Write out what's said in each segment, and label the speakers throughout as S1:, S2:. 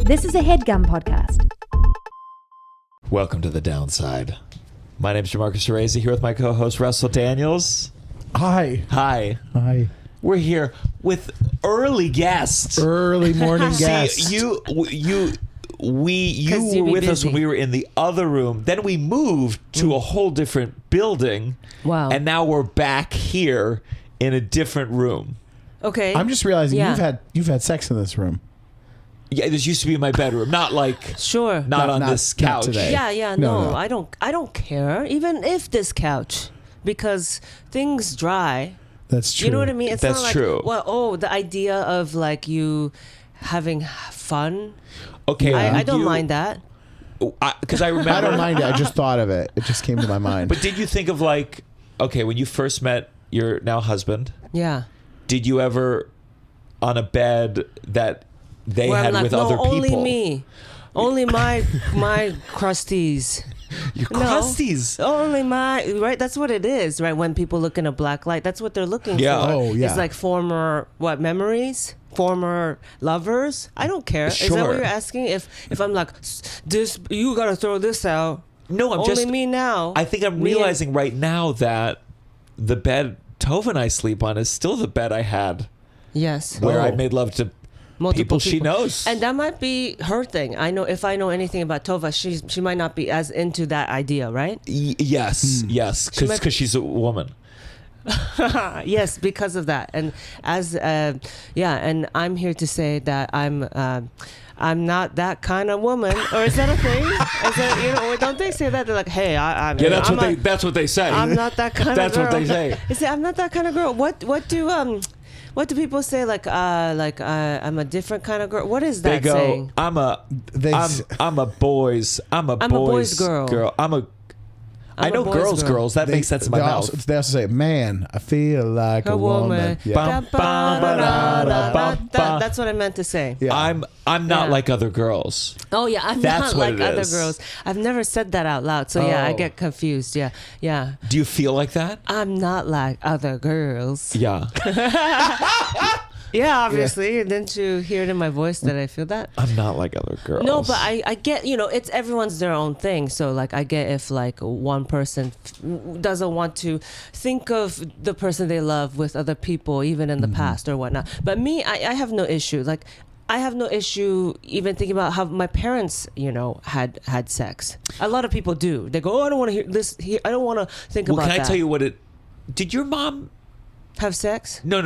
S1: This is a Headgum podcast.
S2: Welcome to The Downside. My name is Gianmarco Soresi, here with my co-host Russell Daniels.
S3: Hi.
S2: Hi.
S3: Hi.
S2: We're here with early guests.
S3: Early morning guests.
S2: See, you were with us when we were in the other room. Then we moved to a whole different building.
S4: Wow.
S2: And now we're back here in a different room.
S4: Okay.
S3: I'm just realizing
S4: Yeah.
S3: you've had sex in this room.
S2: Yeah, this used to be my bedroom. Not like
S4: Sure.
S2: not on this couch.
S3: today.
S4: Yeah,
S3: No,
S4: no,
S3: no.
S4: I don't care. Even if this couch, because things dry.
S3: That's true.
S4: You know what I mean? It's
S2: That's
S4: not like,
S2: true.
S4: Well, the idea of like you having fun.
S2: Okay.
S4: I don't mind that.
S2: Because I remember.
S3: I don't mind it. I just thought of it. It just came to my mind.
S2: But did you think of like, okay, when you first met your now husband,
S4: Yeah.
S2: did you ever on a bed that they
S4: Where
S2: had
S4: I'm like,
S2: with
S4: no,
S2: other people?
S4: only me. Only my crusties.
S2: Your
S4: No.
S2: crusties.
S4: Only my, right? That's what it is, right? When people look in a black light, that's what they're looking
S2: Yeah.
S4: for.
S3: Oh, yeah.
S4: It's like former, memories? Former lovers? I don't care. Is that
S2: Sure.
S4: what you're asking? If I'm like, this, you gotta throw this out.
S2: No, I'm
S4: Only
S2: just.
S4: me now.
S2: I think I'm
S4: Me and-
S2: realizing right now that the bed Tovah and I sleep on is still the bed I had
S4: Yes.
S2: where I
S3: Oh.
S2: made love to
S4: Multiple
S2: people she knows.
S4: And that might be her thing. I know if I know anything about Tovah, she might not be as into that idea, right?
S2: Yes,
S4: She might-
S2: because she's a woman.
S4: Yes, because of that. And as and I'm here to say that I'm not that kind of woman. Or is that a thing? Is that, don't they say that? They're like, hey, I'm
S2: Yeah, that's
S4: I'm
S2: that's what they say.
S4: I'm not that kind
S2: That's
S4: of
S2: what
S4: girl.
S2: they say.
S4: They say I'm not that kind of girl. What do people say? Like I'm a different kind of girl. What is
S2: They
S4: that
S2: go,
S4: saying?
S2: I'm a boys girl. I know
S4: boys
S2: girls.
S4: girl.
S2: That makes sense in my mouth.
S3: They also say, man, I feel like a woman. Yeah.
S4: That's what I meant to say.
S3: Yeah.
S2: I'm not
S4: Yeah.
S2: like other girls.
S4: Oh yeah, I'm
S2: That's
S4: not
S2: what
S4: like
S2: it
S4: other
S2: is.
S4: girls. I've never said that out loud, so yeah, I
S3: Oh.
S4: get confused. Yeah.
S2: Do you feel like that?
S4: I'm not like other girls.
S2: Yeah.
S4: Yeah, obviously. Didn't you hear it in my voice that I feel that?
S2: I'm not like other girls.
S4: No, but I get, it's everyone's their own thing. So like I get if like one person doesn't want to think of the person they love with other people, even in the past or whatnot. But me, I have no issue. Like I have no issue even thinking about how my parents, had sex. A lot of people do. They go, oh, I don't want to hear this. I don't want to think
S2: Well,
S4: about
S2: can
S4: that.
S2: I tell you what it? Did your mom?
S4: Have sex?
S2: No.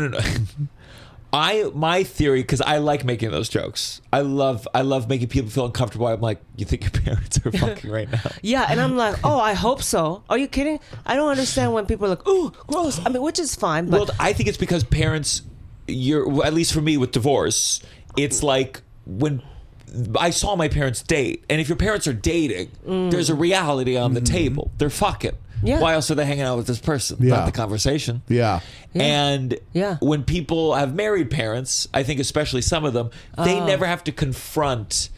S2: My theory, because I like making those jokes. I love making people feel uncomfortable. I'm like, you think your parents are fucking right now?
S4: Yeah, and I'm like, oh, I hope so. Are you kidding? I don't understand when people are like, ooh, gross. I mean, which is fine, but
S2: Well, I think it's because parents, at least for me with divorce, it's like when I saw my parents date, and if your parents are dating, there's a reality on the table. They're fucking.
S4: Yeah.
S2: Why else are they hanging out with this person?
S3: Yeah.
S2: Not the conversation.
S3: Yeah.
S2: And
S4: Yeah.
S2: when people have married parents, I think especially some of them, they never have to confront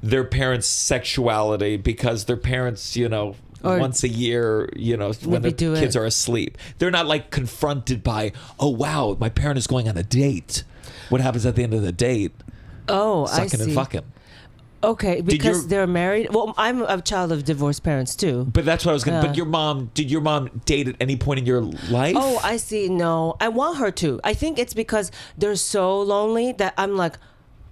S2: their parents' sexuality because their parents,
S4: Or
S2: once a year, when
S4: maybe
S2: the
S4: do
S2: kids
S4: it.
S2: are asleep. They're not like confronted by, oh, wow, my parent is going on a date. What happens at the end of the date?
S4: oh, I
S2: Sucking
S4: see.
S2: and fucking.
S4: Okay, because
S2: your-
S4: they're married. Well, I'm a child of divorced parents too.
S2: But that's what I was going to, but did your mom date at any point in your life?
S4: Oh, I see. No, I want her to. I think it's because they're so lonely that I'm like,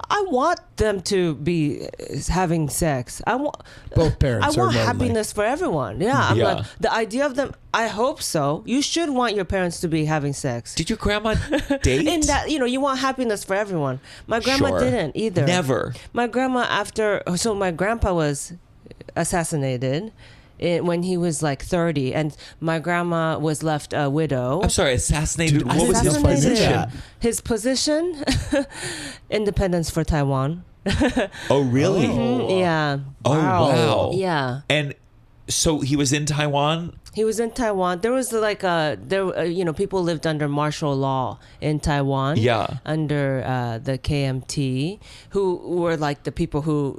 S4: I want them to be having sex. I want
S3: Both parents
S4: I want
S3: are lonely.
S4: happiness for everyone. Yeah, I'm
S2: Yeah.
S4: like the idea of them. I hope so. You should want your parents to be having sex.
S2: Did your grandma date?
S4: In that, you want happiness for everyone. My grandma
S2: Sure.
S4: didn't either.
S2: Never.
S4: My grandma so my grandpa was assassinated when he was like 30, and my grandma was left a widow.
S2: I'm sorry, assassinated.
S3: Dude,
S2: What was his
S4: Assassinated.
S2: position?
S4: His position, independence for Taiwan.
S2: Oh, really?
S4: Yeah.
S2: Oh, wow.
S4: Yeah.
S2: And so he was in Taiwan?
S4: He was in Taiwan. There was like people lived under martial law in Taiwan.
S2: Yeah.
S4: Under the KMT, who were like the people who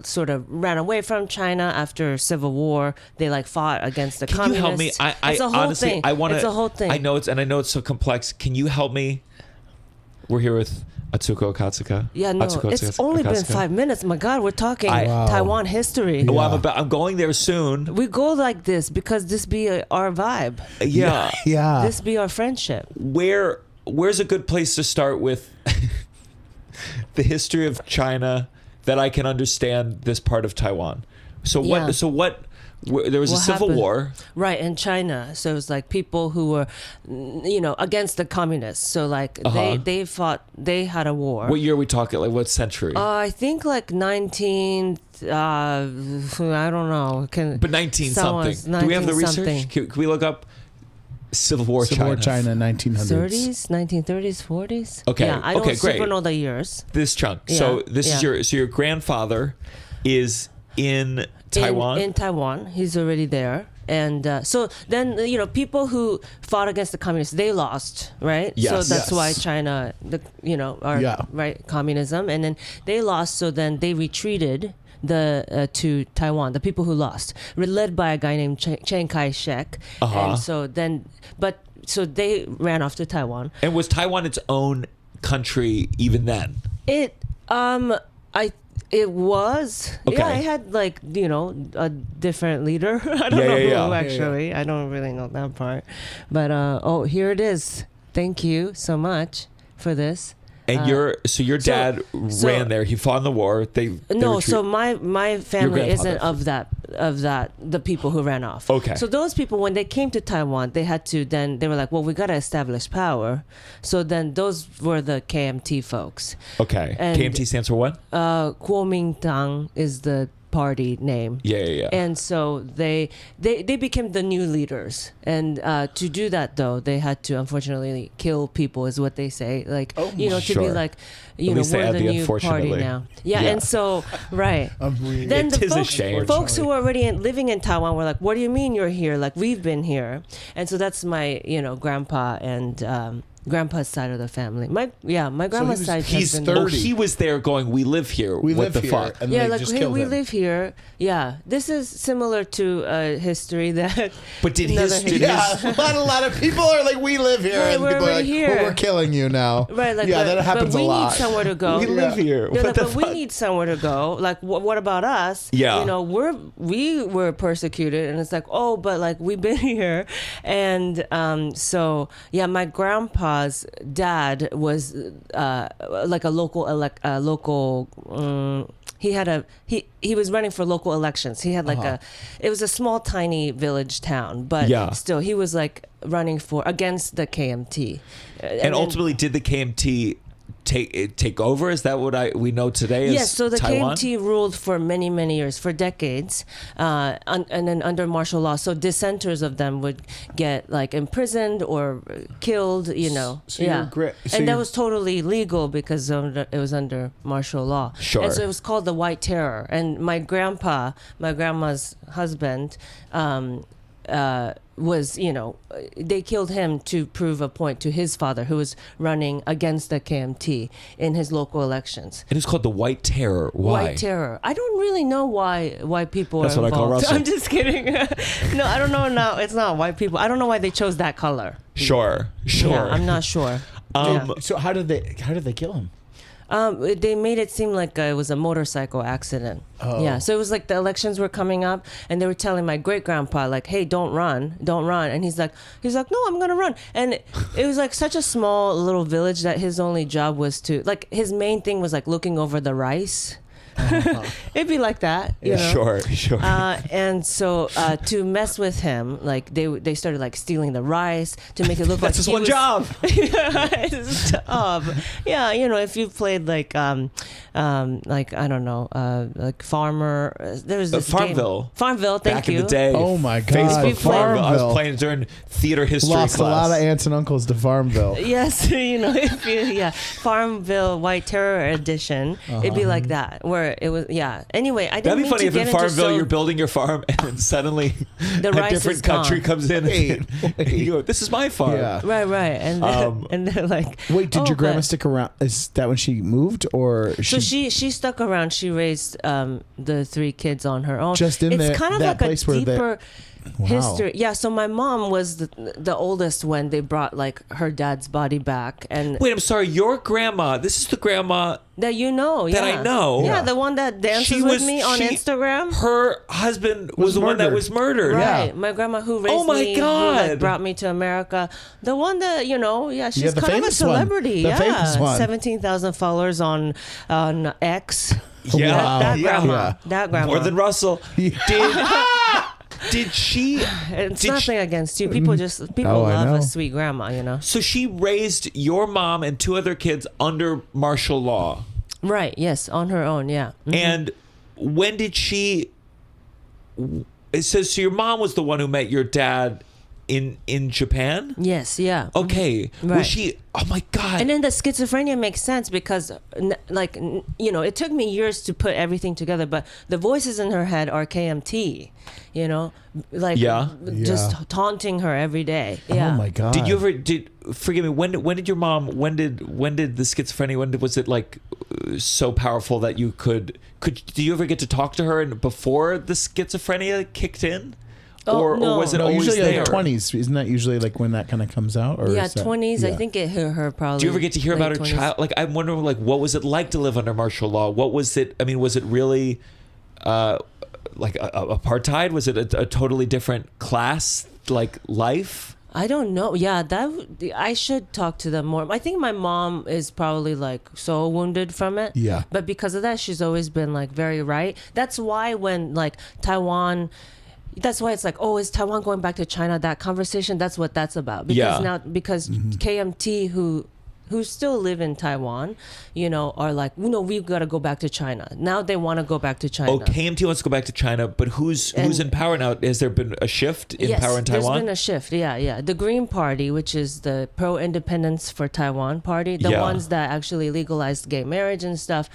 S4: sort of ran away from China after Civil War. They like fought against the
S2: Can
S4: communists.
S2: you help me? I
S4: it's a whole
S2: honestly,
S4: thing.
S2: I want to.
S4: It's a whole thing.
S2: I know it's so complex. Can you help me? We're here with Atsuko Okatsuka.
S4: Yeah, no,
S2: Atsuko
S4: it's only been
S2: Okatsuka.
S4: 5 minutes. My God, we're talking
S3: Wow.
S4: Taiwan history.
S3: Yeah.
S2: Well, I'm going there soon.
S4: We go like this because this be our vibe.
S2: Yeah.
S3: Yeah.
S4: This be our friendship.
S2: Where's a good place to start with the history of China that I can understand this part of Taiwan? So
S4: Yeah.
S2: there was a
S4: What
S2: civil
S4: happened?
S2: war.
S4: Right, in China. So it was like people who were, against the communists. So like
S2: Uh-huh.
S4: they fought, they had a war.
S2: What year are we talking? Like what century?
S4: I think like 19, I don't know.
S2: But 19 something.
S4: someone's
S2: Do we have the
S4: 19
S2: research?
S4: something.
S2: Can we look up Civil War
S3: Civil War
S2: China?
S3: China, 1900s.
S4: 30s, 1930s, 40s.
S2: Okay,
S4: Yeah, I don't
S2: okay, great.
S4: super know the years.
S2: This chunk.
S4: Yeah,
S2: So this is
S4: yeah.
S2: your grandfather is in Taiwan.
S4: In Taiwan, he's already there. And so then, people who fought against the communists, they lost, right?
S2: Yes.
S4: So that's
S3: Yes.
S4: why China,
S3: Yeah.
S4: right, communism. And then they lost, so then they retreated to Taiwan, the people who lost, led by a guy named Chiang Kai-shek.
S2: Uh-huh.
S4: And so then, so they ran off to Taiwan.
S2: And was Taiwan its own country even then?
S4: It was.
S2: Okay.
S4: Yeah, I had a different leader. I don't know
S2: yeah.
S4: who actually. I don't really know that part. But here it is. Thank you so much for this.
S2: And your dad
S4: so-
S2: ran there. He fought in the war. They
S4: No,
S2: retreat-
S4: so my family isn't
S2: grandfather.
S4: of that the people who ran off.
S2: Okay.
S4: So those people, when they came to Taiwan, they were like, well, we got to establish power. So then those were the KMT folks.
S2: Okay.
S4: and-
S2: KMT stands for what?
S4: Kuomintang is the party name.
S2: Yeah.
S4: And so they became the new leaders. And to do that, though, they had to unfortunately kill people, is what they say. Like, to be
S2: Sure.
S4: like,
S2: At least they
S4: we're
S2: add
S4: the
S2: the
S4: new party
S2: unfortunately.
S4: now. Yeah,
S2: Yeah.
S4: and so, right.
S3: Really.
S4: Then
S2: It
S4: the
S2: is a
S4: folks,
S2: shame.
S4: folks who were already living in Taiwan were like, what do you mean you're here? Like, we've been here. And so that's my, grandpa and grandpa's side of the family. My grandma's side
S3: he's
S4: has been
S3: 30.
S2: Oh, he was there going, we live here.
S3: We
S2: what
S3: live
S2: the
S3: here.
S2: fuck?
S3: And
S4: yeah,
S3: they
S4: like,
S3: just
S4: hey,
S3: killed
S4: we
S3: him.
S4: live here. Yeah, this is similar to history that.
S2: But did
S4: Another
S2: his
S4: hate.
S3: Yeah, a lot of people are like, we live here,
S4: Right,
S3: and
S4: we're
S3: people are
S4: already
S3: like,
S4: here.
S3: well, we're killing you now.
S4: Right, like,
S3: yeah,
S4: but,
S3: that happens
S4: but we
S3: a lot.
S4: need somewhere to go.
S2: We live here.
S4: They're
S2: What
S4: like,
S2: the
S4: but we
S2: fuck?
S4: need somewhere to go. Like, what about us?
S2: Yeah.
S4: We were persecuted, and it's like, oh, but like we've been here, and so yeah, my grandpa's dad was like a local he was running for local elections. He had like it was a small tiny village town, but
S2: Yeah.
S4: still he was like running against the KMT.
S2: And
S4: then-
S2: ultimately, did the KMT take over? Is that what we know today?
S4: Yes, so the
S2: Taiwan?
S4: KMT ruled for many, many years, for decades, and then under martial law. So dissenters of them would get like imprisoned or killed,
S3: So
S4: yeah.
S3: you're
S4: And that was totally legal because it was under martial law.
S2: Sure.
S4: And so it was called the White Terror. And my grandma's husband, was, they killed him to prove a point to his father, who was running against the KMT in his local elections.
S2: It is called the White Terror. Why?
S4: White Terror. I don't really know why people
S2: That's
S4: are
S2: what I call
S4: involved.
S2: Russell.
S4: I'm just kidding. No, I don't know. No, it's not white people. I don't know why they chose that color.
S2: Sure.
S4: Yeah, I'm not sure. Yeah.
S3: So how did they kill him?
S4: They made it seem like it was a motorcycle accident.
S3: Oh.
S4: Yeah, so it was like the elections were coming up, and they were telling my great grandpa like, "Hey, don't run," and he's like, "No, I'm gonna run." And it was like such a small little village that his only job was to his main thing was like looking over the rice. It'd be like that, you know.
S2: Sure.
S4: And so to mess with him, like they started like stealing the rice to make it look
S2: That's
S4: like
S2: his one job.
S4: his job. Yeah, if you've played like I don't know, like Farmer. There was this
S2: Farmville.
S4: game. Farmville. Thank
S2: Back
S4: you.
S2: in the day.
S3: Oh my God,
S2: Facebook Farmville. I was
S3: Farmville.
S2: playing during theater history
S3: Lost
S2: class.
S3: a lot of aunts and uncles to Farmville.
S4: Yes, Farmville White Terror Edition. It'd be like that, where or it was, yeah. Anyway, I didn't
S2: That'd be
S4: mean
S2: funny
S4: to
S2: if
S4: get
S2: in
S4: into
S2: Farmville
S4: so
S2: you're building your farm and then suddenly
S4: the
S2: a
S4: rice
S2: different
S4: is
S2: country
S4: gone.
S2: comes in and you go, this is my farm.
S3: Yeah.
S4: Right. And and they're like,
S3: Wait, did
S4: "Oh,
S3: your grandma
S4: but-"
S3: stick around? Is that when she moved, or
S4: So she stuck around. She raised the 3 kids on her own.
S3: Just in
S4: it's
S3: there-
S4: kind of
S3: that
S4: like a
S3: place where
S4: deeper
S3: Wow.
S4: history. Yeah. So my mom was the oldest when they brought like her dad's body back, and
S2: Wait, I'm sorry. Your grandma, this is the grandma
S4: that you know,
S2: that
S4: yeah.
S2: I know.
S4: Yeah, the one that dances
S2: She
S4: with
S2: was-
S4: me on
S2: she-
S4: Instagram.
S2: Her husband was the one that
S3: murdered.
S2: was murdered.
S3: Yeah.
S4: Right, my grandma who raised
S2: Oh my
S4: me, who
S2: God.
S4: like brought me to America. The one that she's
S3: Yeah, the
S4: kind of a
S3: famous one.
S4: celebrity.
S3: The
S4: Yeah,
S3: famous one.
S4: 17,000 followers on X.
S2: Yeah.
S4: That grandma.
S3: Yeah.
S4: That grandma.
S2: More than Russell. Did she?
S4: It's
S2: did
S4: nothing against you. People
S3: Oh, I
S4: love
S3: know.
S4: a sweet grandma.
S2: So she raised your mom and 2 other kids under martial law.
S4: Right. Yes, on her own. Yeah.
S2: And when did she? It says so. Your mom was the one who met your dad in Japan.
S4: Yes. Yeah.
S2: Okay.
S4: Right.
S2: Was she? Oh my God.
S4: And then the schizophrenia makes sense because, it took me years to put everything together, but the voices in her head are KMT, just
S3: Yeah.
S4: taunting her every day. Yeah.
S3: Oh my God.
S2: Did you ever? Forgive me. When did your mom? When did the schizophrenia? Was it like so powerful that you could? Do you ever get to talk to her and before the schizophrenia kicked in?
S4: Oh,
S2: Or
S4: no.
S2: was it
S3: No,
S2: always
S3: usually
S2: there?
S3: like 20s. Isn't that usually like when that kind of comes out? Or
S4: Yeah,
S3: is that-
S4: 20s. I
S3: yeah.
S4: think it hit her probably.
S2: Do you ever get to hear about her
S4: late 20s.
S2: child? Like, I'm wondering, like, what was it like to live under martial law? What was it? I mean, was it really like apartheid? Was it a totally different class, like life?
S4: I don't know. Yeah, I should talk to them more. I think my mom is probably like so wounded from it.
S3: Yeah.
S4: But because of that, she's always been like very right. That's why when like Taiwan. That's why it's like, oh, is Taiwan going back to China? That conversation, that's what that's about. Because because KMT who still live in Taiwan, are like, we've got to go back to China. Now they want to go back to China.
S2: Oh, KMT wants to go back to China, but who's in power now? Has there been a shift in power in Taiwan?
S4: There's been a shift. Yeah. The Green Party, which is the pro-independence for Taiwan party, the ones that actually legalized gay marriage and stuff.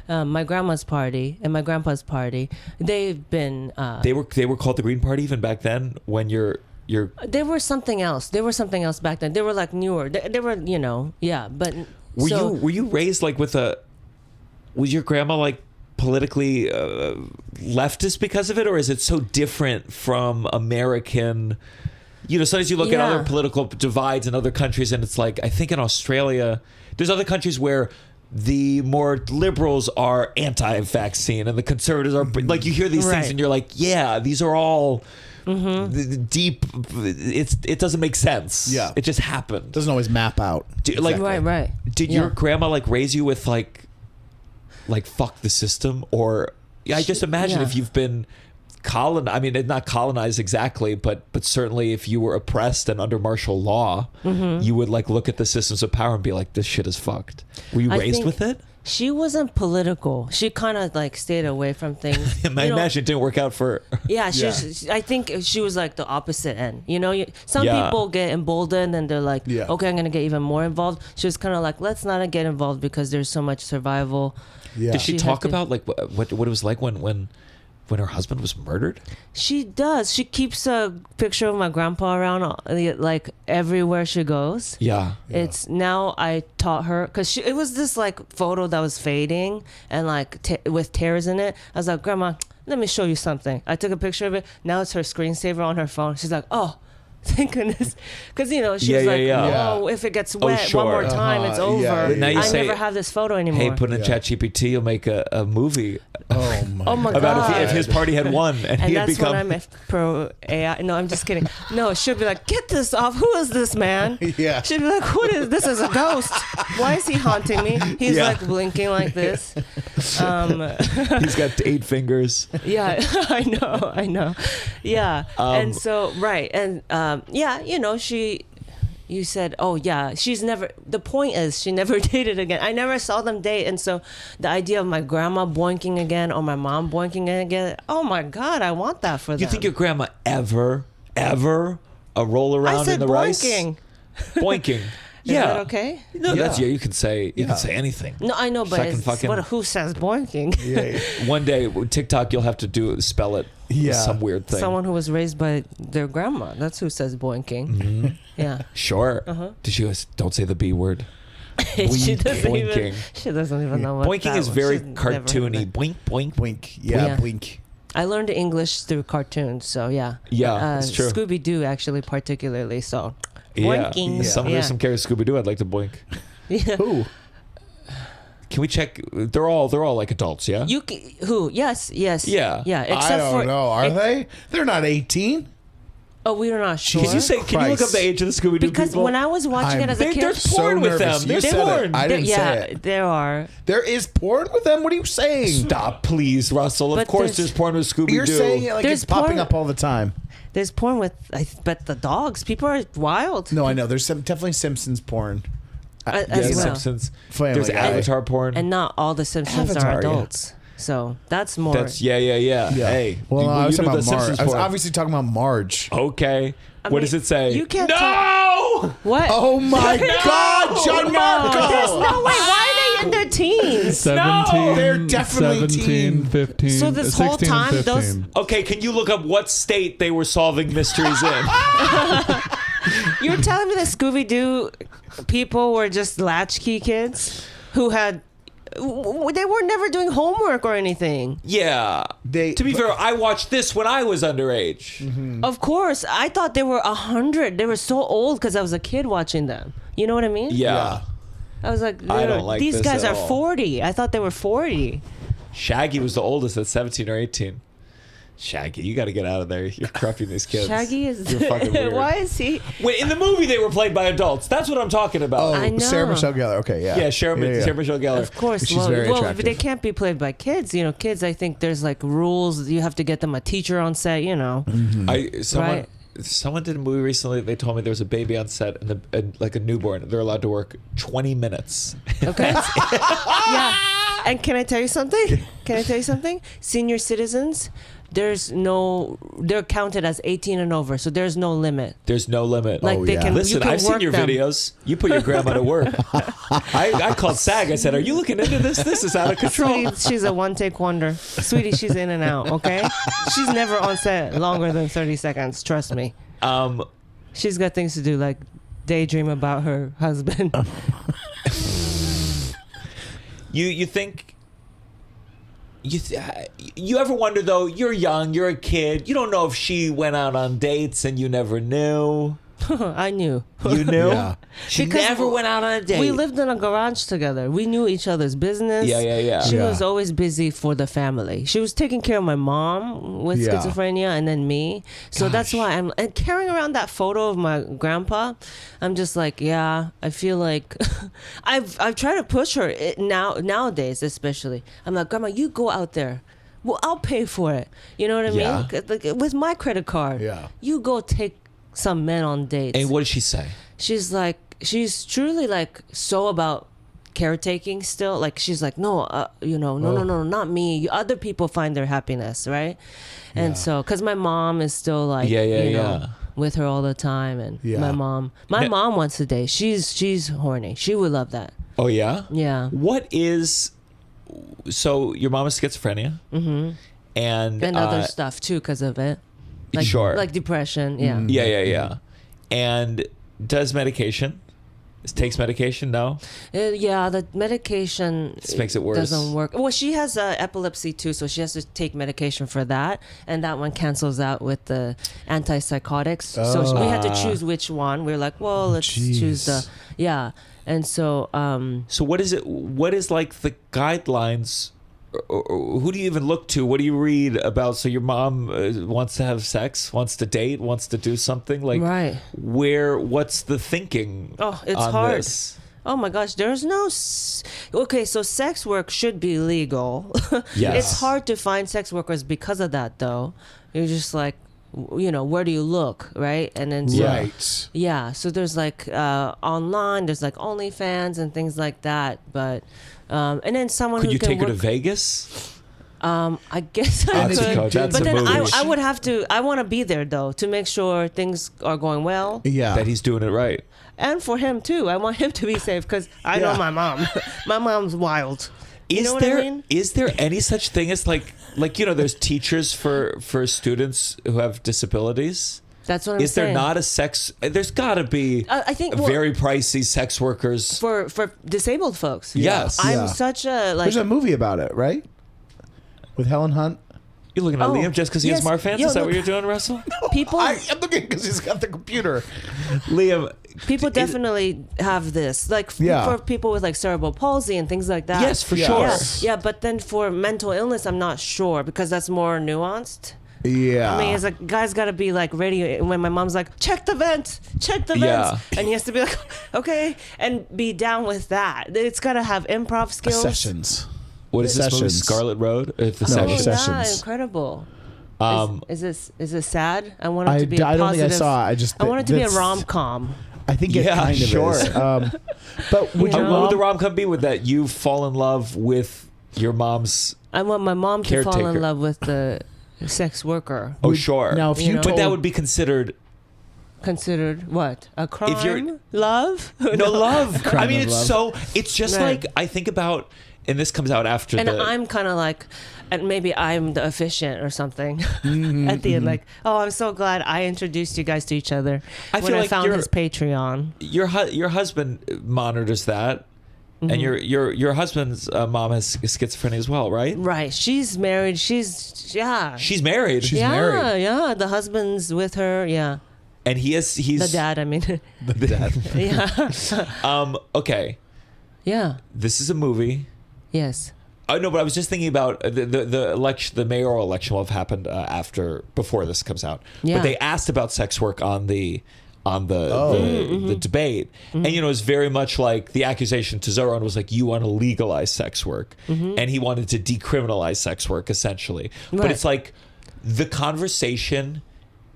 S4: My grandma's party and my grandpa's party, they've been.
S2: They were called the Green Party even back then. When you're.
S4: They were something else. They were something else back then. They were like newer. They were, but.
S2: Were you raised like with was your grandma like politically leftist because of it, or is it so different from American? Sometimes you look at other political divides in other countries, and it's like, I think in Australia, there's other countries where the more liberals are anti-vaccine and the conservatives are like, you hear these things and you're like, yeah, these are all deep. It doesn't make sense.
S3: Yeah.
S2: It just happened.
S3: Doesn't always map out.
S4: Right.
S2: Did your grandma like raise you with like fuck the system? Or I just imagine if you've been I mean, not colonized exactly, but certainly if you were oppressed and under martial law, you would like look at the systems of power and be like, this shit is fucked. Were you raised with it?
S4: She wasn't political. She kind of like stayed away from things.
S2: I imagine it didn't work out for.
S4: Yeah, I think she was like the opposite end. Some people get emboldened and they're like, okay, I'm gonna get even more involved. She was kind of like, let's not get involved because there's so much survival.
S3: Yeah.
S2: Did she talk about like what it was like when her husband was murdered?
S4: She does. She keeps a picture of my grandpa around like everywhere she goes.
S2: Yeah.
S4: It's now I taught her because it was this like photo that was fading and like with tears in it. I was like, Grandma, let me show you something. I took a picture of it. Now it's her screensaver on her phone. She's like, oh, thank goodness. Because, she was like, oh, if it gets wet one more time, it's over.
S3: Yeah.
S2: Now you
S4: I
S2: say,
S4: never have this photo anymore.
S2: hey, put in ChatGPT, you'll make a movie.
S3: Oh my
S4: God.
S2: About if his party had won and he had
S4: that's
S2: become.
S4: when I'm pro AI. No, I'm just kidding. No, she'll be like, get this off. Who is this man?
S3: Yeah.
S4: She'll be like, this is a ghost. Why is he haunting me? He's like blinking like this.
S2: He's got 8 fingers.
S4: Yeah, I know. Yeah. And so, right. And you said, oh yeah, the point is she never dated again. I never saw them date. And so the idea of my grandma boinking again or my mom boinking again, oh my God, I want that for them.
S2: You think your grandma ever roll around
S4: I said
S2: in the
S4: boinking.
S2: rice? Boinking.
S4: Is that okay?
S2: No, that's you can say anything.
S4: No, I know, but who says boinking?
S3: Yeah.
S2: One day, TikTok, you'll have to spell it. Some weird thing.
S4: Someone who was raised by their grandma. That's who says boinking.
S2: Mm-hmm.
S4: Yeah.
S2: Sure. Did she go, don't say the B word?
S4: She doesn't
S2: Boinking.
S4: Even know what
S2: Boinking is very cartoony. Boink, boink.
S3: Boink. Yeah, boink.
S4: I learned English through cartoons, so yeah.
S2: Yeah, it's true.
S4: Scooby-Doo, actually, particularly, so.
S2: Yeah.
S4: Boinking.
S2: There's some characters Scooby-Doo I'd like to boink.
S4: Yeah.
S3: Who?
S2: Can we check? They're all like adults, yeah?
S4: Who? Yes.
S2: Yeah.
S4: Except
S3: I don't know. Are they? They're not 18.
S4: Oh, we're not sure.
S2: Can you look up the age of the Scooby-Doo
S4: because
S2: people?
S4: when I was watching it as a kid,
S2: there's porn with them.
S3: You
S2: There's
S3: said
S2: porn.
S3: it. I didn't say it.
S4: there are.
S3: There is porn with them? What are you saying?
S2: Stop, please, Russell. Of
S4: But
S2: course there's porn with Scooby-Doo.
S3: You're saying it like
S4: There's
S3: it's popping
S4: porn-
S3: up all the time.
S4: There's porn with, I bet, the dogs. People are wild.
S3: No, I know. There's definitely Simpsons porn.
S4: As
S2: Yes,
S4: well.
S2: Simpsons.
S3: Family
S2: There's
S3: Guy.
S2: Avatar porn.
S4: And not all the Simpsons
S3: Avatar,
S4: are
S3: yeah.
S4: adults. So that's more.
S2: That's yeah. Hey.
S3: Well, I was
S2: you
S3: talking
S2: know
S3: about
S2: the
S3: Marge.
S2: Simpsons
S3: I was
S2: porn.
S3: obviously talking about Marge.
S2: Okay.
S4: I
S2: What
S4: mean,
S2: does it say?
S4: you can't
S2: No!
S4: What?
S3: Oh my God, Gianmarco!
S4: There's no way. Why are they in their teens?
S5: 17,
S3: they're definitely
S5: 17,
S3: teen.
S5: 15,
S4: So this whole
S5: 16
S4: time,
S5: and 15.
S4: those-
S2: Okay, can you look up what state they were solving mysteries in?
S4: You're telling me that Scooby-Doo people were just latchkey kids who had. They were never doing homework or anything.
S2: Yeah. To be fair, I watched this when I was underage.
S3: Mm-hmm.
S4: Of course, I thought they were 100. They were so old because I was a kid watching them. You know what I mean?
S2: Yeah.
S4: I was like,
S2: I don't like
S4: these
S2: this
S4: guys
S2: at
S4: are
S2: all.
S4: 40. I thought they were 40.
S2: Shaggy was the oldest at 17 or 18. Shaggy, you got to get out of there. You're corrupting these kids.
S4: Shaggy is.
S2: You're fucking weird.
S4: Why is he?
S2: Wait, in the movie they were played by adults. That's what I'm talking about.
S3: Oh,
S4: I know.
S3: Sarah Michelle Gellar. Okay, yeah.
S2: Yeah, Sarah Michelle Gellar.
S4: Of course.
S3: She's very
S4: well,
S3: attractive.
S4: they can't be played by kids. You know, kids, I think there's like rules. You have to get them a teacher on set, you know. Right.
S2: Someone did a movie recently. They told me there was a baby on set and like a newborn. They're allowed to work 20 minutes.
S4: Okay. Yeah. And can I tell you something? Senior citizens, they're counted as 18 and over, so there's no limit.
S2: There's no limit.
S4: Like they can.
S2: Listen,
S4: you can
S2: I've seen
S4: work
S2: your
S4: them.
S2: videos. You put your grandma to work. I called SAG. I said, "Are you looking into this? This is out of control."
S4: Sweetie, she's a one-take wonder. Sweetie, she's in and out, okay? She's never on set longer than 30 seconds, trust me. She's got things to do, like daydream about her husband.
S2: You think... You ever wonder, though, you're young, you're a kid, you don't know if she went out on dates and you never knew.
S4: I knew.
S2: You knew?
S3: Yeah.
S2: She
S4: Because
S2: never went out on a date.
S4: We lived in a garage together. We knew each other's business.
S2: Yeah.
S4: She
S3: Yeah.
S4: was always busy for the family. She was taking care of my mom with
S3: Yeah.
S4: schizophrenia and then me. So that's why and carrying around that photo of my grandpa, I'm just like, yeah, I feel like I've tried to push her nowadays, especially. I'm like, Grandma, you go out there. Well, I'll pay for it. You know what I
S2: Yeah.
S4: mean? Like, with my credit card.
S3: Yeah.
S4: You go take some men on dates.
S2: And what did she say?
S4: She's like, she's truly like so about caretaking still. Like she's like, no, no, not me. Other people find their happiness, right? And so, because my mom is still like, you know, with her all the time, and my mom wants to date. She's horny. She would love that.
S2: Oh, yeah?
S4: Yeah.
S2: What is... So, your mom is schizophrenia? Mm-hmm. And
S4: other stuff, too, because of it. Like,
S2: sure.
S4: Like depression, yeah.
S2: Yeah. And does medication? Takes medication? No?
S4: Yeah, the medication
S2: This makes it worse.
S4: doesn't work. Well, she has epilepsy too, so she has to take medication for that, and that one cancels out with the antipsychotics. So we had to choose which one. We were like, well, let's choose the And so,
S2: So what is it? What is like the guidelines? Or who do you even look to? What do you read about? So your mom wants to have sex, wants to date, wants to do something like
S4: right.
S2: What's the thinking?
S4: Oh, it's
S2: on
S4: hard.
S2: This?
S4: Oh my gosh, there's no. Okay, so sex work should be legal.
S2: Yes.
S4: It's hard to find sex workers because of that, though. You're just like, you know, where do you look, right? And then
S3: Right.
S4: Yeah, so there's like online, there's like OnlyFans and things like that, but and then someone
S2: Could
S4: who
S2: you
S4: can
S2: take her
S4: work,
S2: to Vegas?
S4: I guess I
S2: Atsuko,
S4: could,
S2: that's
S4: but
S2: a
S4: then
S2: movie.
S4: I would have to. I want to be there though to make sure things are going well.
S3: Yeah.
S2: That he's doing it right.
S4: and for him too. I want him to be safe because I know my mom. My mom's wild. You know what I mean?
S2: Is there any such thing as like there's teachers for students who have disabilities?
S4: That's what I'm saying.
S2: Is there not a sex? There's got to be.
S4: I think
S2: very pricey sex workers
S4: for disabled folks.
S2: Yes,
S4: I'm such a like.
S3: There's a movie about it, right? With Helen Hunt.
S2: You're looking at Liam just because he has Smart Fans? Is that what you're doing, Russell?
S4: People.
S3: I'm looking because he's got the computer.
S2: Liam.
S4: People definitely have this, like for people with like cerebral palsy and things like that.
S2: Yes, for sure.
S4: Yeah, but then for mental illness, I'm not sure because that's more nuanced.
S3: Yeah.
S4: I mean, it's like, guy's got to be like ready when my mom's like, check the vent. And he has to be like, okay, and be down with that. It's got to have improv skills.
S3: Sessions.
S2: What is this movie? Scarlet Road? The
S3: Sessions.
S4: Yeah, incredible. Is this sad? I want it to be
S3: I
S4: a
S3: don't think I
S4: positive.
S3: saw it.
S4: I want it to be a rom-com.
S3: I think it kind of is. But would
S2: what would the rom-com be with that? You fall in love with your mom's
S4: I want my mom to fall
S2: caretaker.
S4: in love with the sex worker.
S2: Oh, sure.
S3: Now, if you
S2: but that would be considered
S4: what? A crime?
S2: If you're-
S4: love?
S2: no love.
S3: Crime
S2: I mean,
S3: of
S2: it's
S3: love.
S2: it's just
S4: Right.
S2: like I think about, and this comes out after
S4: And
S2: the.
S4: I'm kind of like, and maybe I'm the efficient or something at the end. Like, oh, I'm so glad I introduced you guys to each other.
S2: I
S4: when
S2: feel
S4: I
S2: like
S4: found his Patreon.
S2: your husband monitors that, and your husband's mom has schizophrenia as well, right?
S4: Right. She's married. She's
S2: married.
S3: She's married.
S4: Yeah. The husband's with her. Yeah.
S2: And he's
S4: The dad. I mean.
S3: The dad.
S4: Yeah.
S2: Okay.
S4: Yeah.
S2: This is a movie.
S4: Yes.
S2: No, but I was just thinking about the election. The mayoral election will have happened before this comes out.
S4: Yeah.
S2: But they asked about sex work on the debate, and it's very much like the accusation to Zoran was like, you want to legalize sex work, and he wanted to decriminalize sex work essentially. But
S4: Right.
S2: it's like the conversation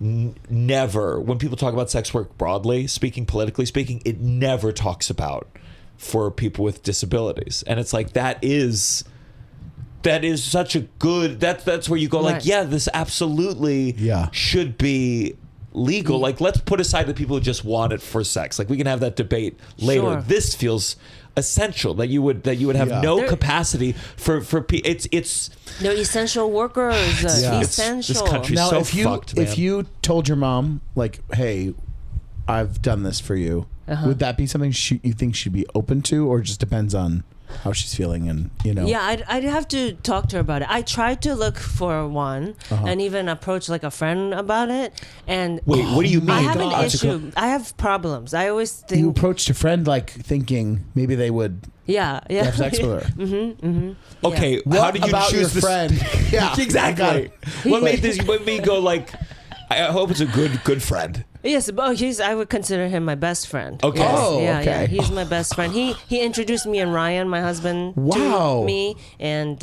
S2: never, when people talk about sex work broadly speaking, politically speaking, it never talks about for people with disabilities, and it's like that is such a good that's where you go like,
S4: Right.
S2: yeah, this absolutely should be legal. Like, let's put aside the people who just want it for sex. Like, we can have that debate later.
S4: Sure.
S2: This feels essential that you would have no capacity for it's
S4: They're essential workers. Essential.
S2: this country's
S3: Now,
S2: so
S3: if
S2: fucked, man.
S3: you told your mom, like, hey, I've done this for you, would that be something you think she'd be open to, or it just depends on how she's feeling and
S4: Yeah, I'd have to talk to her about it. I tried to look for one and even approach like a friend about it. And
S2: wait, what do you mean?
S4: I have an issue. I have problems. I always think
S3: you approached a friend like thinking maybe they would
S4: yeah.
S3: have sex with her.
S2: Okay,
S3: What
S2: how did you
S3: about
S2: choose
S3: your
S2: this
S3: friend? Yeah,
S2: exactly. What made me go like, I hope it's a good friend.
S4: Yes, but I would consider him my best friend.
S2: Okay.
S4: Yes.
S3: Oh,
S4: yeah,
S3: okay.
S4: he's my best friend. He introduced me and Ryan, my husband,
S3: Wow.
S4: to me, and